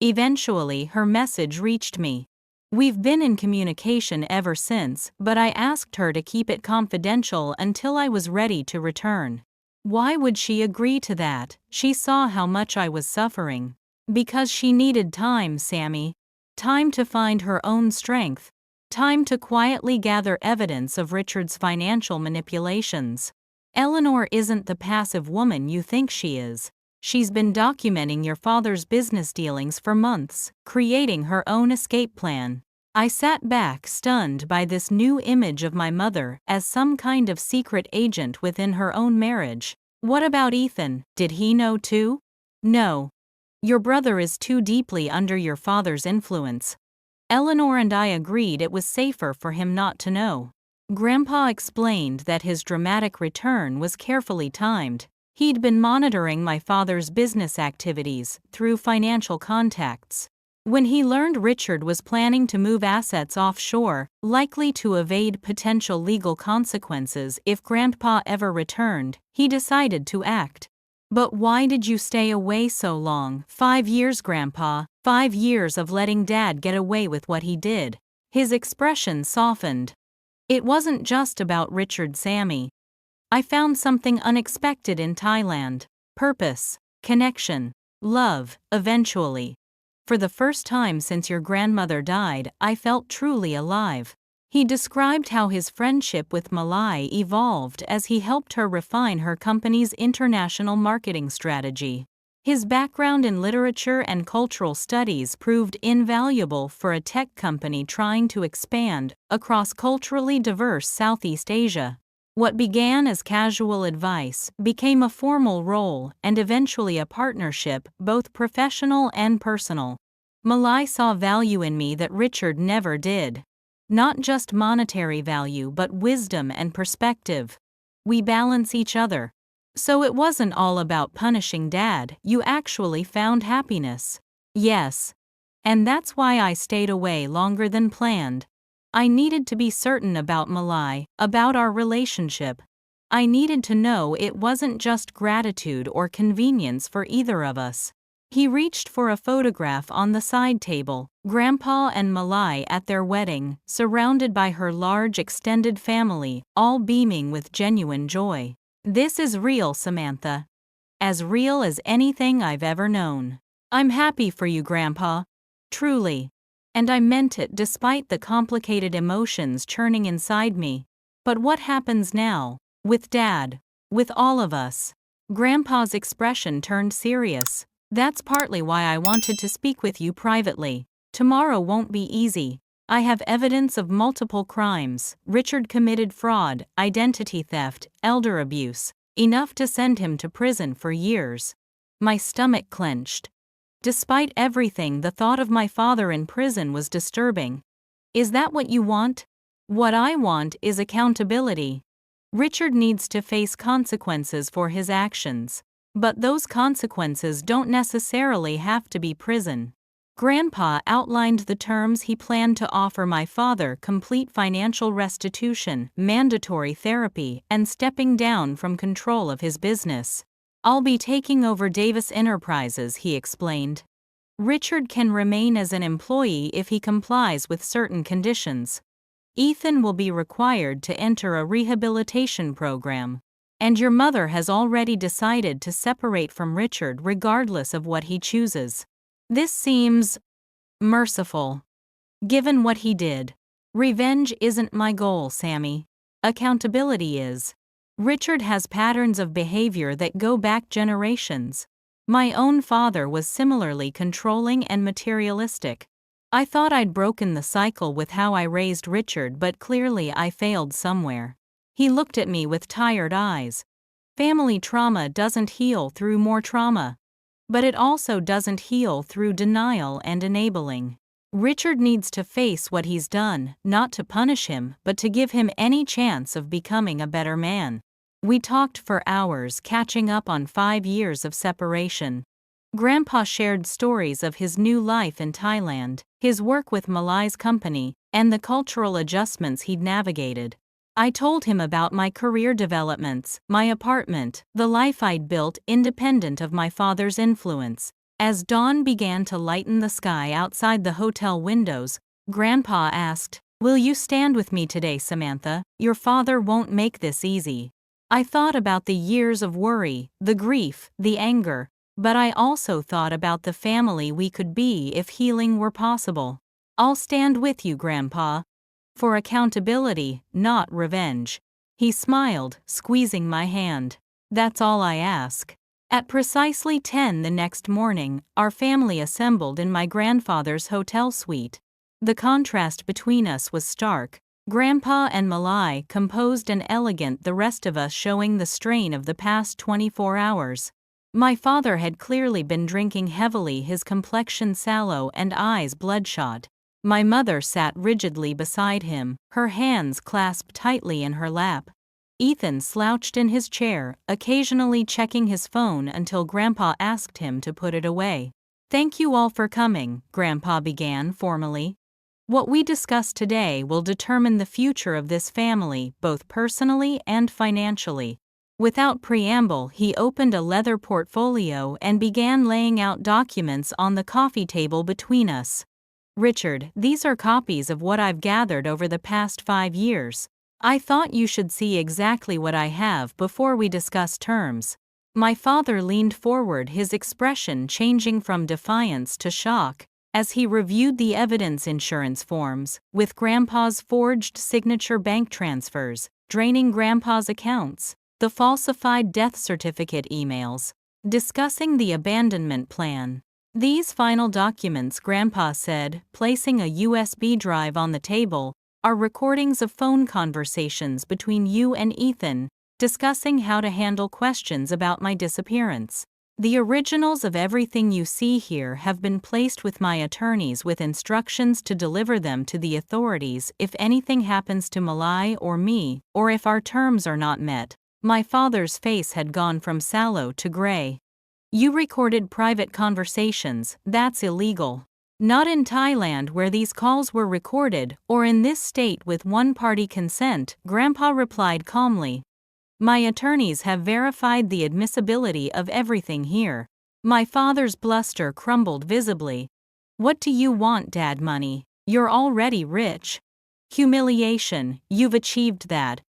Eventually, her message reached me. We've been in communication ever since, but I asked her to keep it confidential until I was ready to return. Why would she agree to that? She saw how much I was suffering. Because she needed time, Sammy. Time to find her own strength. Time to quietly gather evidence of Richard's financial manipulations. Eleanor isn't the passive woman you think she is. She's been documenting your father's business dealings for months, creating her own escape plan. I sat back, stunned by this new image of my mother as some kind of secret agent within her own marriage. What about Ethan? Did he know too? No. Your brother is too deeply under your father's influence. Eleanor and I agreed it was safer for him not to know. Grandpa explained that his dramatic return was carefully timed. He'd been monitoring my father's business activities through financial contacts. When he learned Richard was planning to move assets offshore, likely to evade potential legal consequences if Grandpa ever returned, he decided to act. But why did you stay away so long? 5 years, Grandpa. 5 years of letting Dad get away with what he did. His expression softened. It wasn't just about Richard, Sammy. I found something unexpected in Thailand. Purpose, connection, love, eventually. For the first time since your grandmother died, I felt truly alive. He described how his friendship with Malai evolved as he helped her refine her company's international marketing strategy. His background in literature and cultural studies proved invaluable for a tech company trying to expand across culturally diverse Southeast Asia. What began as casual advice became a formal role and eventually a partnership, both professional and personal. Malai saw value in me that Richard never did. Not just monetary value but wisdom and perspective. We balance each other. So it wasn't all about punishing Dad, you actually found happiness. Yes. And that's why I stayed away longer than planned. I needed to be certain about Malai, about our relationship. I needed to know it wasn't just gratitude or convenience for either of us. He reached for a photograph on the side table, Grandpa and Malai at their wedding, surrounded by her large extended family, all beaming with genuine joy. This is real, Samantha. As real as anything I've ever known. I'm happy for you, Grandpa. Truly. And I meant it despite the complicated emotions churning inside me. But what happens now? With Dad? With all of us? Grandpa's expression turned serious. That's partly why I wanted to speak with you privately. Tomorrow won't be easy. I have evidence of multiple crimes. Richard committed fraud, identity theft, elder abuse, enough to send him to prison for years. My stomach clenched. Despite everything, the thought of my father in prison was disturbing. Is that what you want? What I want is accountability. Richard needs to face consequences for his actions. But those consequences don't necessarily have to be prison. Grandpa outlined the terms he planned to offer my father: complete financial restitution, mandatory therapy, and stepping down from control of his business. I'll be taking over Davis Enterprises, he explained. Richard can remain as an employee if he complies with certain conditions. Ethan will be required to enter a rehabilitation program. And your mother has already decided to separate from Richard regardless of what he chooses. This seems merciful. Given what he did. Revenge isn't my goal, Sammy. Accountability is. Richard has patterns of behavior that go back generations. My own father was similarly controlling and materialistic. I thought I'd broken the cycle with how I raised Richard, but clearly I failed somewhere. He looked at me with tired eyes. Family trauma doesn't heal through more trauma. But it also doesn't heal through denial and enabling. Richard needs to face what he's done, not to punish him, but to give him any chance of becoming a better man. We talked for hours, catching up on 5 years of separation. Grandpa shared stories of his new life in Thailand, his work with Malai's company, and the cultural adjustments he'd navigated. I told him about my career developments, my apartment, the life I'd built independent of my father's influence. As dawn began to lighten the sky outside the hotel windows, Grandpa asked, "Will you stand with me today, Samantha? Your father won't make this easy." I thought about the years of worry, the grief, the anger, but I also thought about the family we could be if healing were possible. "I'll stand with you, Grandpa. For accountability, not revenge." He smiled, squeezing my hand. "That's all I ask." At precisely 10 the next morning, our family assembled in my grandfather's hotel suite. The contrast between us was stark. Grandpa and Malai composed and elegant, the rest of us showing the strain of the past 24 hours. My father had clearly been drinking heavily, his complexion sallow and eyes bloodshot. My mother sat rigidly beside him, her hands clasped tightly in her lap. Ethan slouched in his chair, occasionally checking his phone until Grandpa asked him to put it away. "Thank you all for coming," Grandpa began formally. "What we discuss today will determine the future of this family, both personally and financially." Without preamble, he opened a leather portfolio and began laying out documents on the coffee table between us. "Richard, these are copies of what I've gathered over the past 5 years. I thought you should see exactly what I have before we discuss terms." My father leaned forward, his expression changing from defiance to shock, as he reviewed the evidence: insurance forms, with Grandpa's forged signature, bank transfers, draining Grandpa's accounts, the falsified death certificate emails, discussing the abandonment plan. "These final documents," Grandpa said, placing a USB drive on the table, "are recordings of phone conversations between you and Ethan, discussing how to handle questions about my disappearance. The originals of everything you see here have been placed with my attorneys with instructions to deliver them to the authorities if anything happens to Malai or me, or if our terms are not met." My father's face had gone from sallow to gray. "You recorded private conversations, that's illegal. Not in Thailand, where these calls were recorded, or in this state with one-party consent," Grandpa replied calmly. "My attorneys have verified the admissibility of everything here." My father's bluster crumbled visibly. "What do you want, Dad? Money? You're already rich." "Humiliation, you've achieved that.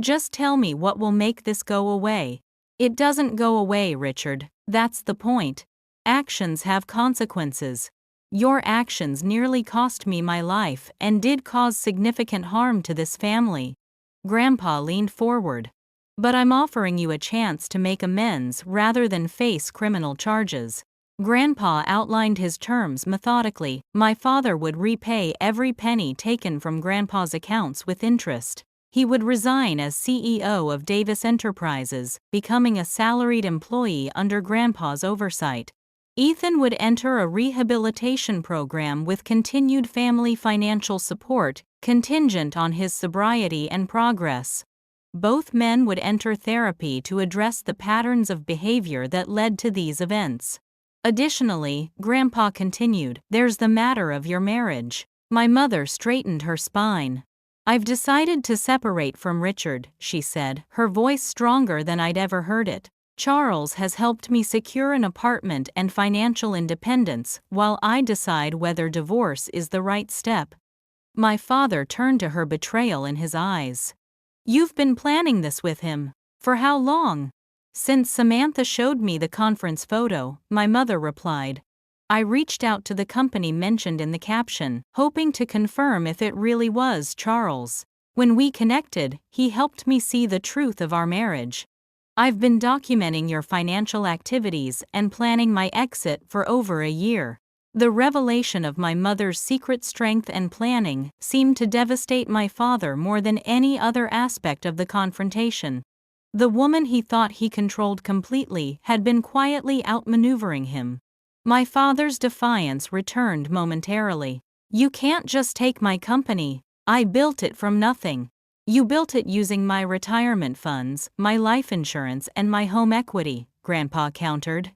Just tell me what will make this go away." "It doesn't go away, Richard. That's the point. Actions have consequences. Your actions nearly cost me my life and did cause significant harm to this family. Grandpa leaned forward. But I'm offering you a chance to make amends rather than face criminal charges. Grandpa outlined his terms methodically. My father would repay every penny taken from Grandpa's accounts with interest. He would resign as CEO of Davis Enterprises, becoming a salaried employee under Grandpa's oversight. Ethan would enter a rehabilitation program with continued family financial support, contingent on his sobriety and progress. Both men would enter therapy to address the patterns of behavior that led to these events. Additionally, Grandpa continued, there's the matter of your marriage. My mother straightened her spine. I've decided to separate from Richard, she said, her voice stronger than I'd ever heard it. Charles has helped me secure an apartment and financial independence, while I decide whether divorce is the right step. My father turned to her, betrayal in his eyes. You've been planning this with him. For how long? Since Samantha showed me the conference photo, my mother replied. I reached out to the company mentioned in the caption, hoping to confirm if it really was Charles. When we connected, he helped me see the truth of our marriage. I've been documenting your financial activities and planning my exit for over a year. The revelation of my mother's secret strength and planning seemed to devastate my father more than any other aspect of the confrontation. The woman he thought he controlled completely had been quietly outmaneuvering him. My father's defiance returned momentarily. You can't just take my company. I built it from nothing. You built it using my retirement funds, my life insurance, and my home equity, Grandpa countered.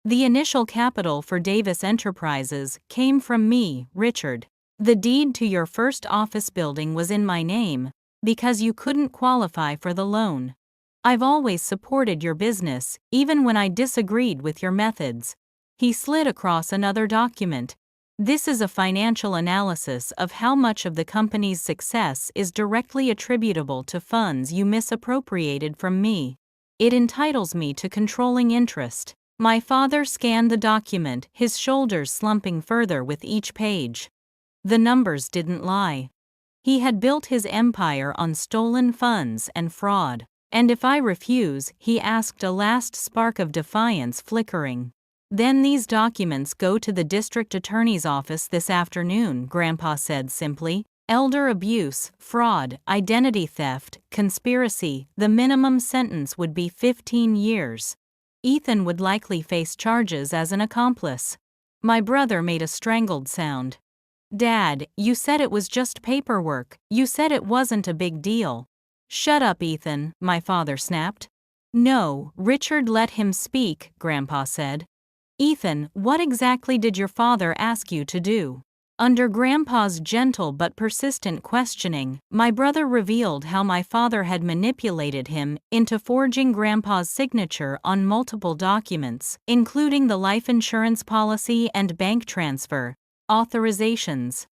The initial capital for Davis Enterprises came from me, Richard. The deed to your first office building was in my name, because you couldn't qualify for the loan. I've always supported your business, even when I disagreed with your methods. He slid across another document. This is a financial analysis of how much of the company's success is directly attributable to funds you misappropriated from me. It entitles me to controlling interest. My father scanned the document, his shoulders slumping further with each page. The numbers didn't lie. He had built his empire on stolen funds and fraud. And if I refuse, he asked, a last spark of defiance flickering. Then these documents go to the district attorney's office this afternoon, Grandpa said simply. Elder abuse, fraud, identity theft, conspiracy. The minimum sentence would be 15 years. Ethan would likely face charges as an accomplice. My brother made a strangled sound. Dad, you said it was just paperwork. You said it wasn't a big deal. Shut up, Ethan, my father snapped. No, Richard, let him speak, Grandpa said. Ethan, what exactly did your father ask you to do? Under Grandpa's gentle but persistent questioning, my brother revealed how my father had manipulated him into forging Grandpa's signature on multiple documents, including the life insurance policy and bank transfer authorizations.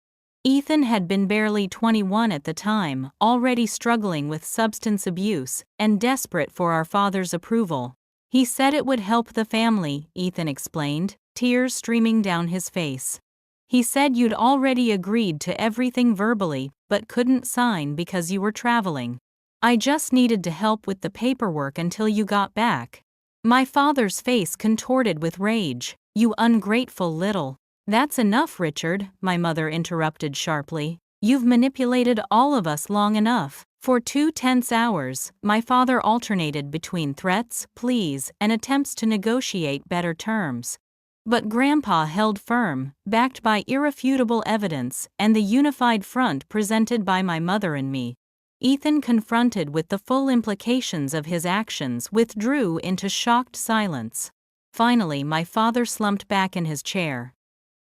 Ethan had been barely 21 at the time, already struggling with substance abuse and desperate for our father's approval. He said it would help the family, Ethan explained, tears streaming down his face. He said you'd already agreed to everything verbally, but couldn't sign because you were traveling. I just needed to help with the paperwork until you got back. My father's face contorted with rage. You ungrateful little. That's enough, Richard, my mother interrupted sharply. You've manipulated all of us long enough. For 2 tense hours, my father alternated between threats, pleas, and attempts to negotiate better terms. But Grandpa held firm, backed by irrefutable evidence and the unified front presented by my mother and me. Ethan, confronted with the full implications of his actions, withdrew into shocked silence. Finally, my father slumped back in his chair.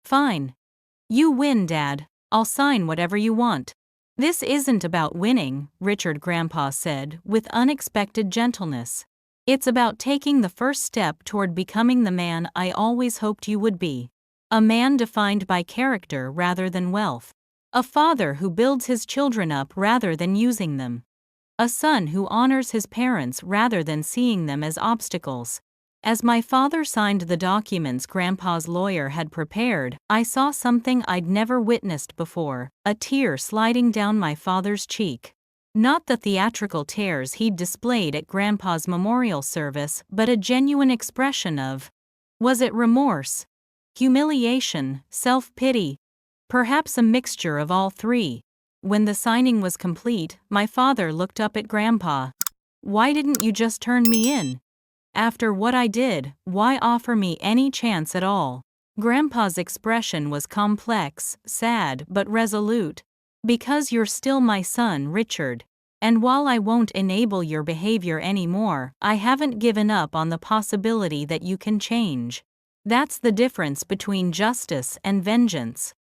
Fine. You win, Dad. I'll sign whatever you want. This isn't about winning, Richard, Grandpa said with unexpected gentleness. It's about taking the first step toward becoming the man I always hoped you would be. A man defined by character rather than wealth. A father who builds his children up rather than using them. A son who honors his parents rather than seeing them as obstacles. As my father signed the documents Grandpa's lawyer had prepared, I saw something I'd never witnessed before, a tear sliding down my father's cheek. Not the theatrical tears he'd displayed at Grandpa's memorial service, but a genuine expression of, was it remorse, humiliation, self-pity? Perhaps a mixture of all three. When the signing was complete, my father looked up at Grandpa. "Why didn't you just turn me in? After what I did, why offer me any chance at all?" Grandpa's expression was complex, sad, but resolute. "Because you're still my son, Richard. And while I won't enable your behavior anymore, I haven't given up on the possibility that you can change. That's the difference between justice and vengeance.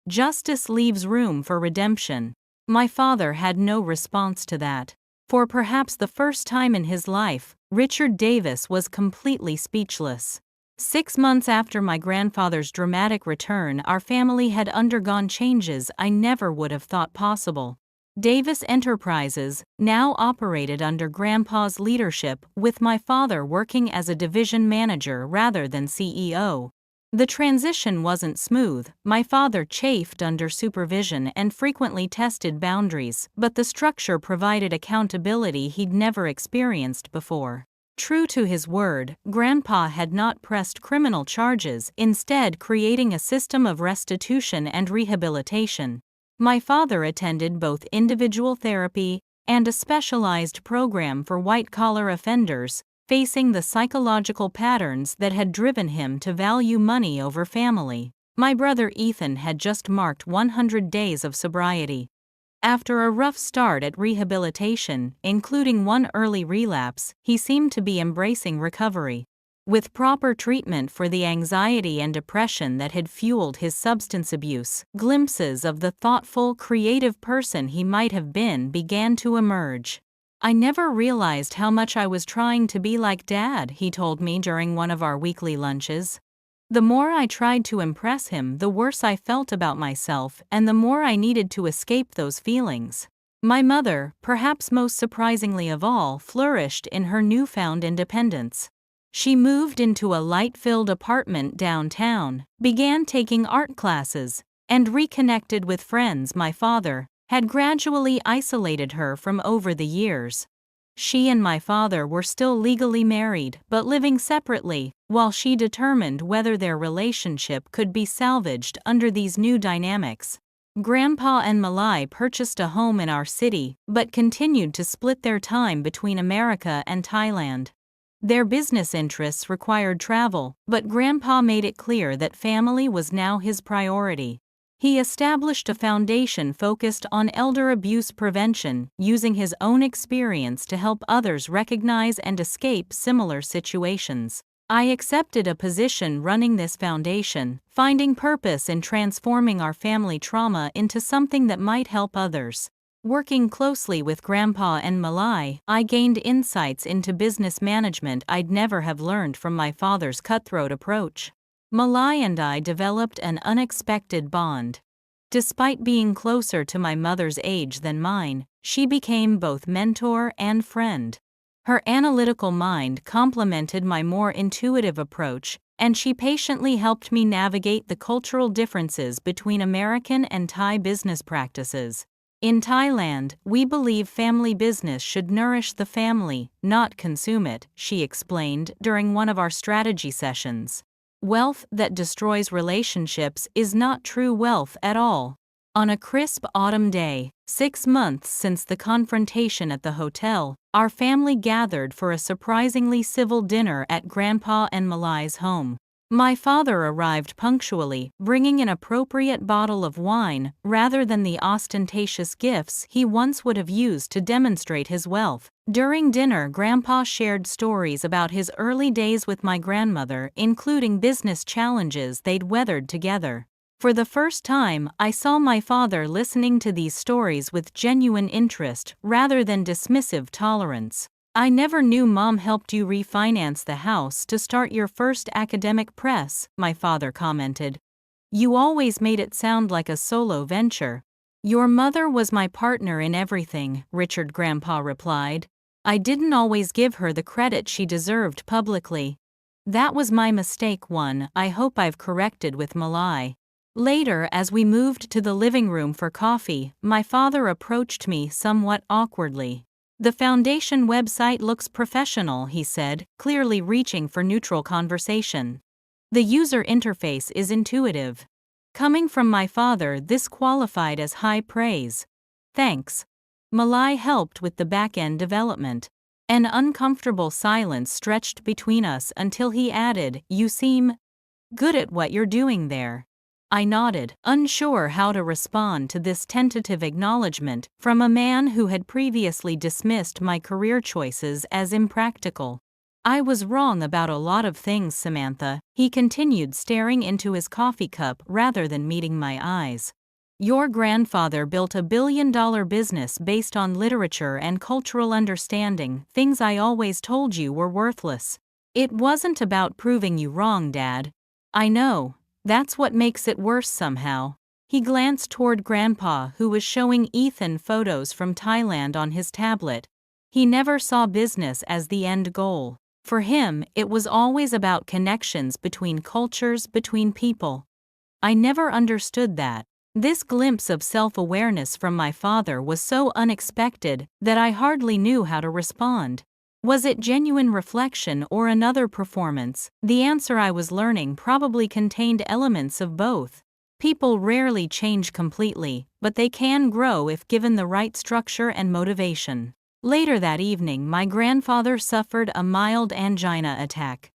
Justice leaves room for redemption." My father had no response to that. For perhaps the first time in his life, Richard Davis was completely speechless. 6 months after my grandfather's dramatic return, our family had undergone changes I never would have thought possible. Davis Enterprises now operated under Grandpa's leadership, with my father working as a division manager rather than CEO. The transition wasn't smooth. My father chafed under supervision and frequently tested boundaries, but the structure provided accountability he'd never experienced before. True to his word, Grandpa had not pressed criminal charges, instead creating a system of restitution and rehabilitation. My father attended both individual therapy and a specialized program for white-collar offenders, facing the psychological patterns that had driven him to value money over family. My brother Ethan had just marked 100 days of sobriety. After a rough start at rehabilitation, including one early relapse, he seemed to be embracing recovery. With proper treatment for the anxiety and depression that had fueled his substance abuse, glimpses of the thoughtful, creative person he might have been began to emerge. "I never realized how much I was trying to be like Dad," he told me during one of our weekly lunches. "The more I tried to impress him, the worse I felt about myself, and the more I needed to escape those feelings." My mother, perhaps most surprisingly of all, flourished in her newfound independence. She moved into a light-filled apartment downtown, began taking art classes, and reconnected with friends my father had gradually isolated her from over the years. She and my father were still legally married but living separately, while she determined whether their relationship could be salvaged under these new dynamics. Grandpa and Malai purchased a home in our city but continued to split their time between America and Thailand. Their business interests required travel, but Grandpa made it clear that family was now his priority. He established a foundation focused on elder abuse prevention, using his own experience to help others recognize and escape similar situations. I accepted a position running this foundation, finding purpose in transforming our family trauma into something that might help others. Working closely with Grandpa and Malai, I gained insights into business management I'd never have learned from my father's cutthroat approach. Malai and I developed an unexpected bond. Despite being closer to my mother's age than mine, she became both mentor and friend. Her analytical mind complemented my more intuitive approach, and she patiently helped me navigate the cultural differences between American and Thai business practices. In Thailand, we believe family business should nourish the family, not consume it, she explained during one of our strategy sessions. Wealth that destroys relationships is not true wealth at all. On a crisp autumn day, 6 months since the confrontation at the hotel, our family gathered for a surprisingly civil dinner at Grandpa and Malai's home. My father arrived punctually, bringing an appropriate bottle of wine rather than the ostentatious gifts he once would have used to demonstrate his wealth. During dinner, Grandpa shared stories about his early days with my grandmother, including business challenges they'd weathered together. For the first time, I saw my father listening to these stories with genuine interest rather than dismissive tolerance. "I never knew Mom helped you refinance the house to start your first academic press," my father commented. "You always made it sound like a solo venture." "Your mother was my partner in everything," Richard Grandpa replied. "I didn't always give her the credit she deserved publicly. That was my mistake, one I hope I've corrected with Malai. Later, as we moved to the living room for coffee, my father approached me somewhat awkwardly. The foundation website looks professional, he said, clearly reaching for neutral conversation. The user interface is intuitive. Coming from my father, this qualified as high praise. Thanks. Malai helped with the back-end development. An uncomfortable silence stretched between us until he added, "You seem good at what you're doing there." I nodded, unsure how to respond to this tentative acknowledgement from a man who had previously dismissed my career choices as impractical. "I was wrong about a lot of things, Samantha," he continued, staring into his coffee cup rather than meeting my eyes. "Your grandfather built a billion-dollar business based on literature and cultural understanding, things I always told you were worthless. It wasn't about proving you wrong, Dad." "I know. That's what makes it worse somehow." He glanced toward Grandpa, who was showing Ethan photos from Thailand on his tablet. He never saw business as the end goal. For him, it was always about connections between cultures, between people. I never understood that. This glimpse of self-awareness from my father was so unexpected that I hardly knew how to respond. Was it genuine reflection or another performance? The answer I was learning probably contained elements of both. People rarely change completely, but they can grow if given the right structure and motivation. Later that evening, my grandfather suffered a mild angina attack.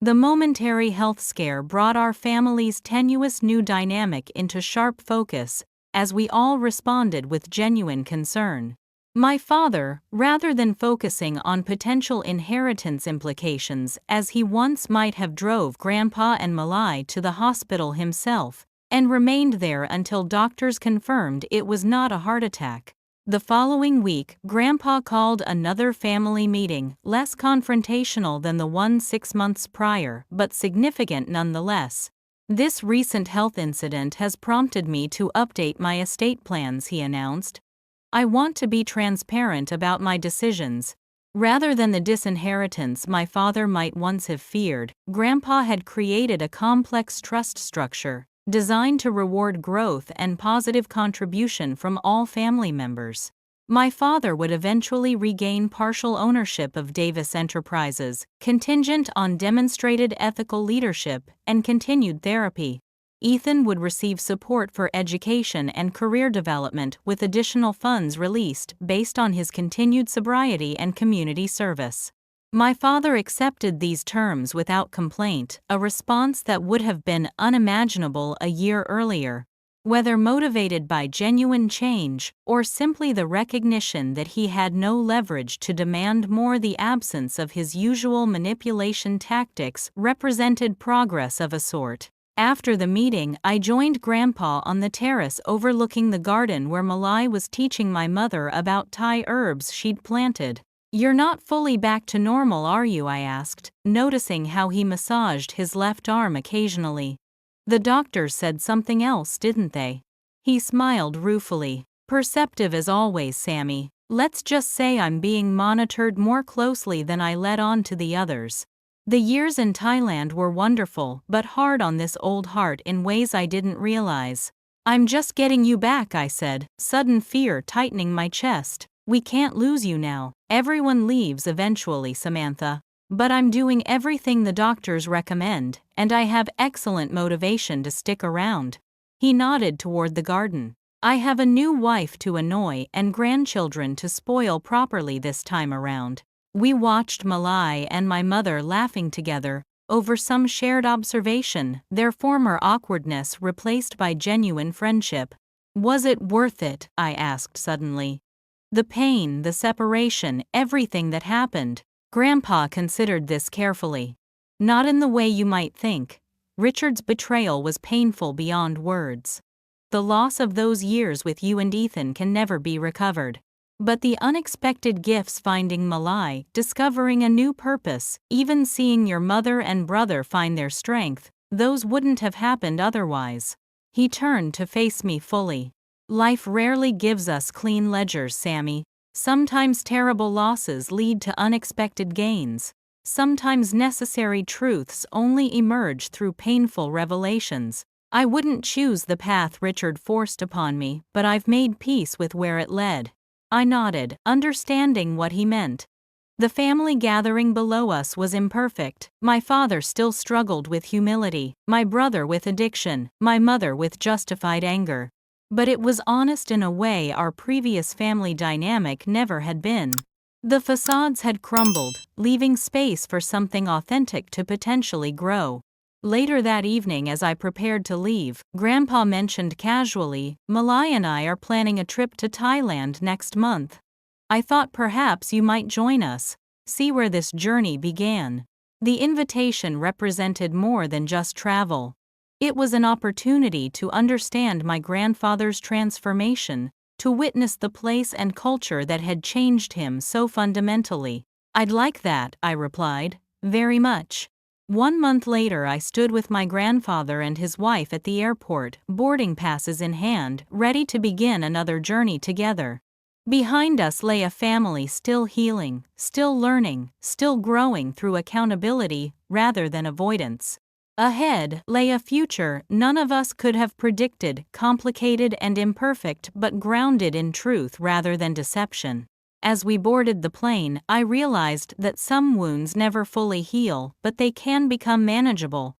The momentary health scare brought our family's tenuous new dynamic into sharp focus, as we all responded with genuine concern. My father, rather than focusing on potential inheritance implications as he once might have, drove Grandpa and Malai to the hospital himself, and remained there until doctors confirmed it was not a heart attack. The following week, Grandpa called another family meeting, less confrontational than the one 6 months prior, but significant nonetheless. "This recent health incident has prompted me to update my estate plans," he announced. "I want to be transparent about my decisions." Rather than the disinheritance my father might once have feared, Grandpa had created a complex trust structure designed to reward growth and positive contribution from all family members. My father would eventually regain partial ownership of Davis Enterprises, contingent on demonstrated ethical leadership and continued therapy. Ethan would receive support for education and career development, with additional funds released based on his continued sobriety and community service. My father accepted these terms without complaint, a response that would have been unimaginable a year earlier. Whether motivated by genuine change or simply the recognition that he had no leverage to demand more, the absence of his usual manipulation tactics represented progress of a sort. After the meeting, I joined Grandpa on the terrace overlooking the garden where Malai was teaching my mother about Thai herbs she'd planted. "You're not fully back to normal, are you?" I asked, noticing how he massaged his left arm occasionally. "The doctors said something else, didn't they?" He smiled ruefully. "Perceptive as always, Sammy. Let's just say I'm being monitored more closely than I let on to the others." The years in Thailand were wonderful, but hard on this old heart in ways I didn't realize. "I'm just getting you back," I said, sudden fear tightening my chest. "We can't lose you now. Everyone leaves eventually, Samantha. But I'm doing everything the doctors recommend, and I have excellent motivation to stick around." He nodded toward the garden. "I have a new wife to annoy and grandchildren to spoil properly this time around." We watched Malai and my mother laughing together over some shared observation, their former awkwardness replaced by genuine friendship. "Was it worth it?" I asked suddenly. "The pain, the separation, everything that happened." Grandpa considered this carefully. "Not in the way you might think. Richard's betrayal was painful beyond words. The loss of those years with you and Ethan can never be recovered. But the unexpected gifts, finding Malai, discovering a new purpose, even seeing your mother and brother find their strength, those wouldn't have happened otherwise." He turned to face me fully. "Life rarely gives us clean ledgers, Sammy. Sometimes terrible losses lead to unexpected gains. Sometimes necessary truths only emerge through painful revelations. I wouldn't choose the path Richard forced upon me, but I've made peace with where it led. I nodded, understanding what he meant. The family gathering below us was imperfect. My father still struggled with humility, my brother with addiction, my mother with justified anger. But it was honest in a way our previous family dynamic never had been. The facades had crumbled, leaving space for something authentic to potentially grow. Later that evening, as I prepared to leave, Grandpa mentioned casually, "Malai and I are planning a trip to Thailand next month. I thought perhaps you might join us, see where this journey began." The invitation represented more than just travel. It was an opportunity to understand my grandfather's transformation, to witness the place and culture that had changed him so fundamentally. "I'd like that," I replied, "very much." 1 month later, I stood with my grandfather and his wife at the airport, boarding passes in hand, ready to begin another journey together. Behind us lay a family still healing, still learning, still growing through accountability rather than avoidance. Ahead lay a future none of us could have predicted, complicated and imperfect but grounded in truth rather than deception. As we boarded the plane, I realized that some wounds never fully heal, but they can become manageable.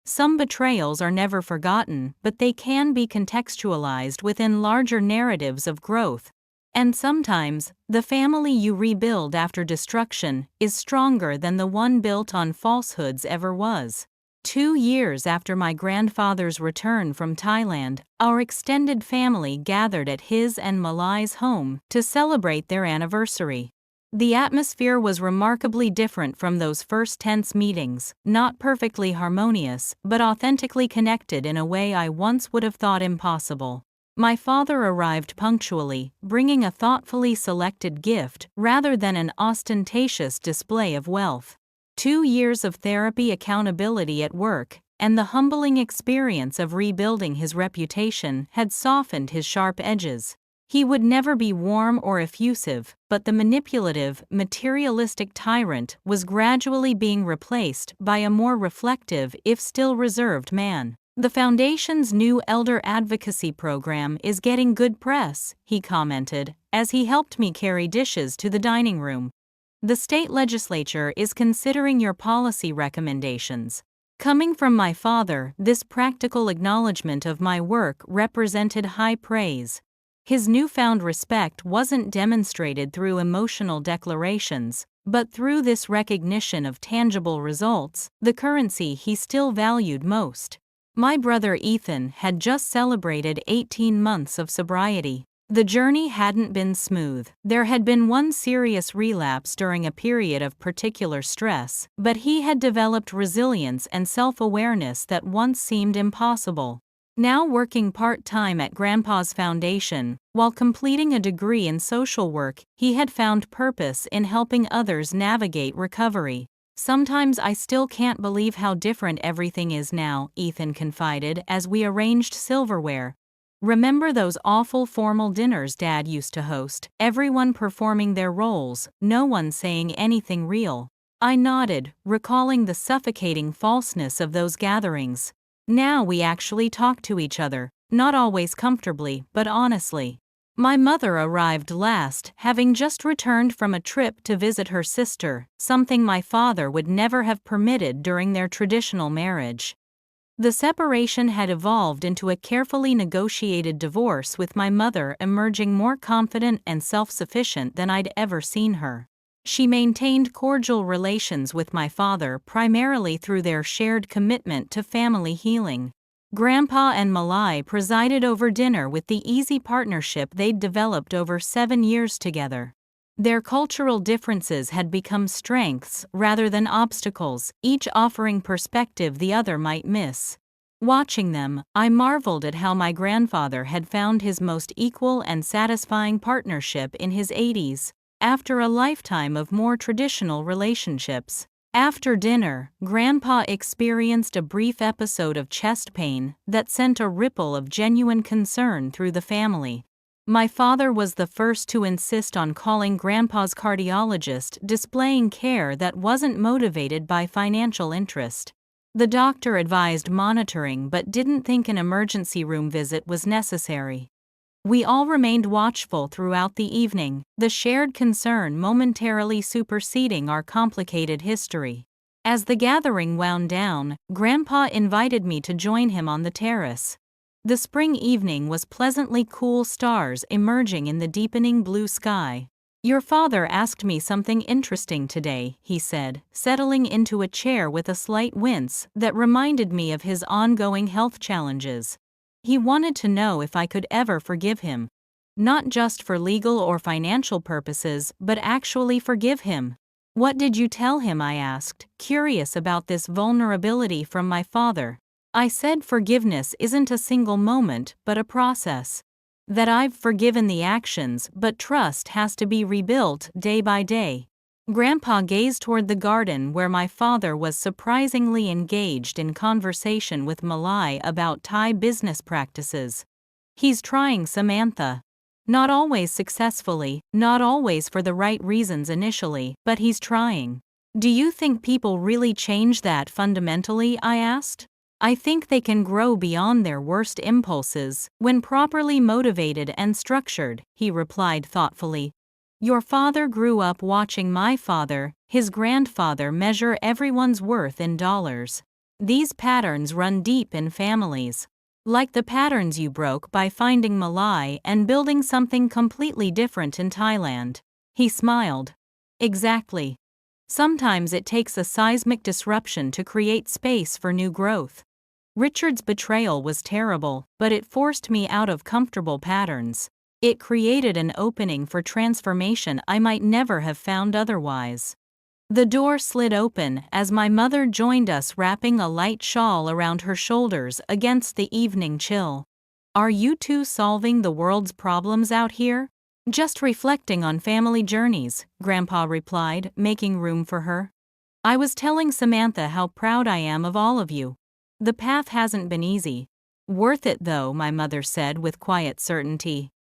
Some betrayals are never forgotten, but they can be contextualized within larger narratives of growth. And sometimes, the family you rebuild after destruction is stronger than the one built on falsehoods ever was. 2 years after my grandfather's return from Thailand, our extended family gathered at his and Malai's home to celebrate their anniversary. The atmosphere was remarkably different from those first tense meetings, not perfectly harmonious, but authentically connected in a way I once would have thought impossible. My father arrived punctually, bringing a thoughtfully selected gift rather than an ostentatious display of wealth. 2 years of therapy, accountability at work, and the humbling experience of rebuilding his reputation had softened his sharp edges. He would never be warm or effusive, but the manipulative, materialistic tyrant was gradually being replaced by a more reflective, if still reserved man. "The Foundation's new elder advocacy program is getting good press," he commented, as he helped me carry dishes to the dining room. "The state legislature is considering your policy recommendations." Coming from my father, this practical acknowledgement of my work represented high praise. His newfound respect wasn't demonstrated through emotional declarations, but through this recognition of tangible results, the currency he still valued most. My brother Ethan had just celebrated 18 months of sobriety. The journey hadn't been smooth. There had been one serious relapse during a period of particular stress, but he had developed resilience and self-awareness that once seemed impossible. Now working part-time at Grandpa's foundation, while completing a degree in social work, he had found purpose in helping others navigate recovery. "Sometimes I still can't believe how different everything is now," Ethan confided as we arranged silverware. "Remember those awful formal dinners Dad used to host, everyone performing their roles, no one saying anything real?" I nodded, recalling the suffocating falseness of those gatherings. Now we actually talk to each other, not always comfortably, but honestly. My mother arrived last, having just returned from a trip to visit her sister, something my father would never have permitted during their traditional marriage. The separation had evolved into a carefully negotiated divorce, with my mother emerging more confident and self-sufficient than I'd ever seen her. She maintained cordial relations with my father primarily through their shared commitment to family healing. Grandpa and Malai presided over dinner with the easy partnership they'd developed over 7 years together. Their cultural differences had become strengths rather than obstacles, each offering perspective the other might miss. Watching them, I marveled at how my grandfather had found his most equal and satisfying partnership in his 80s, after a lifetime of more traditional relationships. After dinner, Grandpa experienced a brief episode of chest pain that sent a ripple of genuine concern through the family. My father was the first to insist on calling Grandpa's cardiologist, displaying care that wasn't motivated by financial interest. The doctor advised monitoring but didn't think an emergency room visit was necessary. We all remained watchful throughout the evening, the shared concern momentarily superseding our complicated history. As the gathering wound down, Grandpa invited me to join him on the terrace. The spring evening was pleasantly cool, stars emerging in the deepening blue sky. "Your father asked me something interesting today," he said, settling into a chair with a slight wince that reminded me of his ongoing health challenges. He wanted to know if I could ever forgive him. Not just for legal or financial purposes, but actually forgive him. "What did you tell him?" I asked, curious about this vulnerability from my father. I said forgiveness isn't a single moment, but a process. That I've forgiven the actions, but trust has to be rebuilt day by day. Grandpa gazed toward the garden where my father was surprisingly engaged in conversation with Malai about Thai business practices. "He's trying, Samantha. Not always successfully, not always for the right reasons initially, but he's trying." "Do you think people really change that fundamentally?" I asked. "I think they can grow beyond their worst impulses, when properly motivated and structured," he replied thoughtfully. "Your father grew up watching my father, his grandfather, measure everyone's worth in dollars. These patterns run deep in families. Like the patterns you broke by finding Malai and building something completely different in Thailand." He smiled. "Exactly. Sometimes it takes a seismic disruption to create space for new growth. Richard's betrayal was terrible, but it forced me out of comfortable patterns. It created an opening for transformation I might never have found otherwise." The door slid open as my mother joined us, wrapping a light shawl around her shoulders against the evening chill. "Are you two solving the world's problems out here?" "Just reflecting on family journeys," Grandpa replied, making room for her. "I was telling Samantha how proud I am of all of you. The path hasn't been easy." "Worth it though," my mother said with quiet certainty.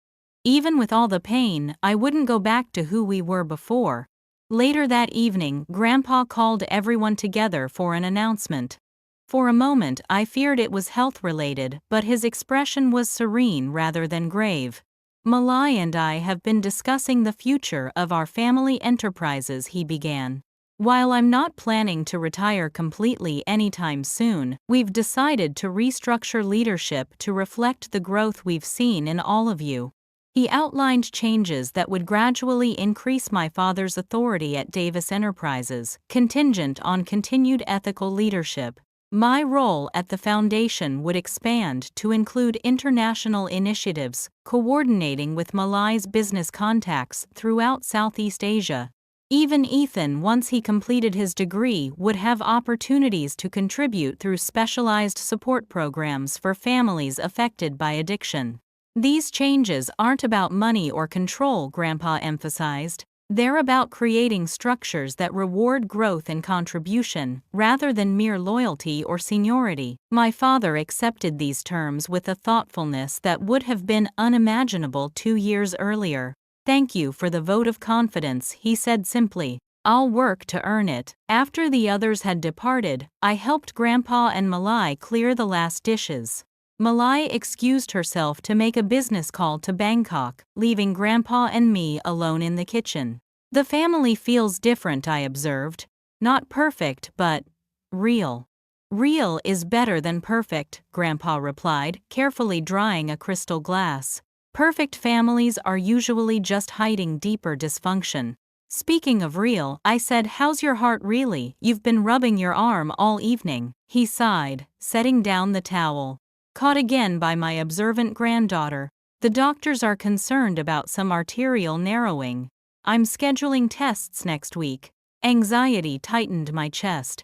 "Even with all the pain, I wouldn't go back to who we were before." Later that evening, Grandpa called everyone together for an announcement. For a moment, I feared it was health-related, but his expression was serene rather than grave. "Malai and I have been discussing the future of our family enterprises," he began. "While I'm not planning to retire completely anytime soon, we've decided to restructure leadership to reflect the growth we've seen in all of you." He outlined changes that would gradually increase my father's authority at Davis Enterprises, contingent on continued ethical leadership. My role at the foundation would expand to include international initiatives, coordinating with Malai's business contacts throughout Southeast Asia. Even Ethan, once he completed his degree, would have opportunities to contribute through specialized support programs for families affected by addiction. "These changes aren't about money or control," Grandpa emphasized. "They're about creating structures that reward growth and contribution, rather than mere loyalty or seniority." My father accepted these terms with a thoughtfulness that would have been unimaginable 2 years earlier. "Thank you for the vote of confidence," he said simply. "I'll work to earn it." After the others had departed, I helped Grandpa and Malai clear the last dishes. Malai excused herself to make a business call to Bangkok, leaving Grandpa and me alone in the kitchen. "The family feels different," I observed. "Not perfect, but real." "Real is better than perfect," Grandpa replied, carefully drying a crystal glass. "Perfect families are usually just hiding deeper dysfunction." "Speaking of real," I said, "how's your heart really? You've been rubbing your arm all evening." He sighed, setting down the towel. "Caught again by my observant granddaughter. The doctors are concerned about some arterial narrowing. I'm scheduling tests next week." Anxiety tightened my chest.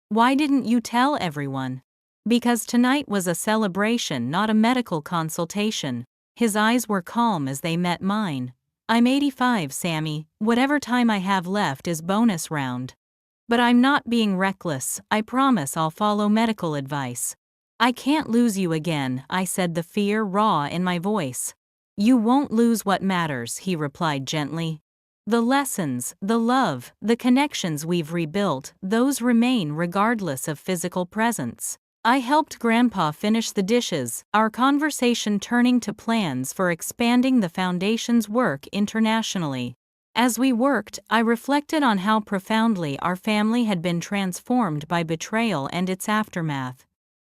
"Why didn't you tell everyone?" "Because tonight was a celebration, not a medical consultation." His eyes were calm as they met mine. "I'm 85, Sammy. Whatever time I have left is bonus round. But I'm not being reckless. I promise I'll follow medical advice." "I can't lose you again," I said, the fear raw in my voice. "You won't lose what matters," he replied gently. "The lessons, the love, the connections we've rebuilt, those remain regardless of physical presence." I helped Grandpa finish the dishes, our conversation turning to plans for expanding the foundation's work internationally. As we worked, I reflected on how profoundly our family had been transformed by betrayal and its aftermath.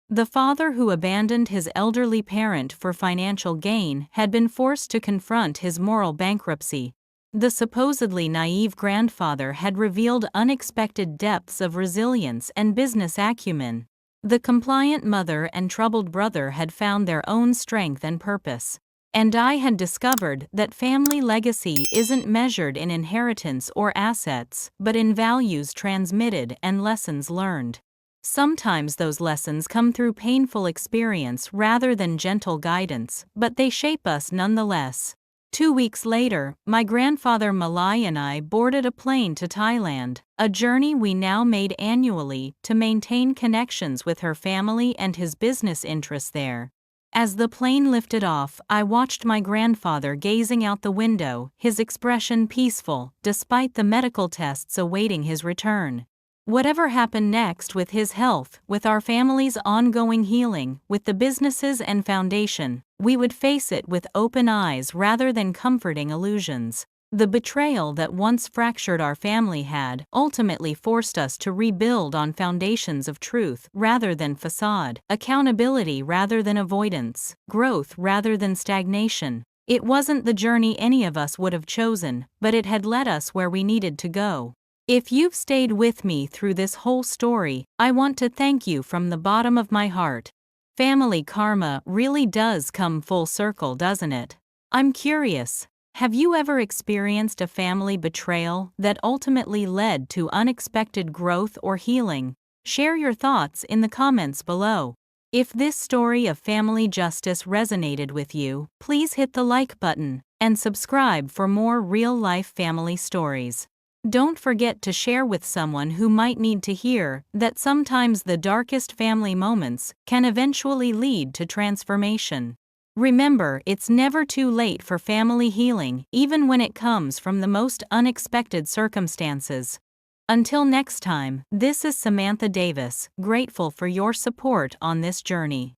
The father who abandoned his elderly parent for financial gain had been forced to confront his moral bankruptcy. The supposedly naive grandfather had revealed unexpected depths of resilience and business acumen. The compliant mother and troubled brother had found their own strength and purpose. And I had discovered that family legacy isn't measured in inheritance or assets, but in values transmitted and lessons learned. Sometimes those lessons come through painful experience rather than gentle guidance, but they shape us nonetheless. 2 weeks later, my grandfather Malai and I boarded a plane to Thailand, a journey we now made annually to maintain connections with her family and his business interests there. As the plane lifted off, I watched my grandfather gazing out the window, his expression peaceful, despite the medical tests awaiting his return. Whatever happened next with his health, with our family's ongoing healing, with the businesses and foundation, we would face it with open eyes rather than comforting illusions. The betrayal that once fractured our family had ultimately forced us to rebuild on foundations of truth rather than facade, accountability rather than avoidance, growth rather than stagnation. It wasn't the journey any of us would have chosen, but it had led us where we needed to go. If you've stayed with me through this whole story, I want to thank you from the bottom of my heart. Family karma really does come full circle, doesn't it? I'm curious, have you ever experienced a family betrayal that ultimately led to unexpected growth or healing? Share your thoughts in the comments below. If this story of family justice resonated with you, please hit the like button and subscribe for more real-life family stories. Don't forget to share with someone who might need to hear that sometimes the darkest family moments can eventually lead to transformation. Remember, it's never too late for family healing, even when it comes from the most unexpected circumstances. Until next time, this is Samantha Davis, grateful for your support on this journey.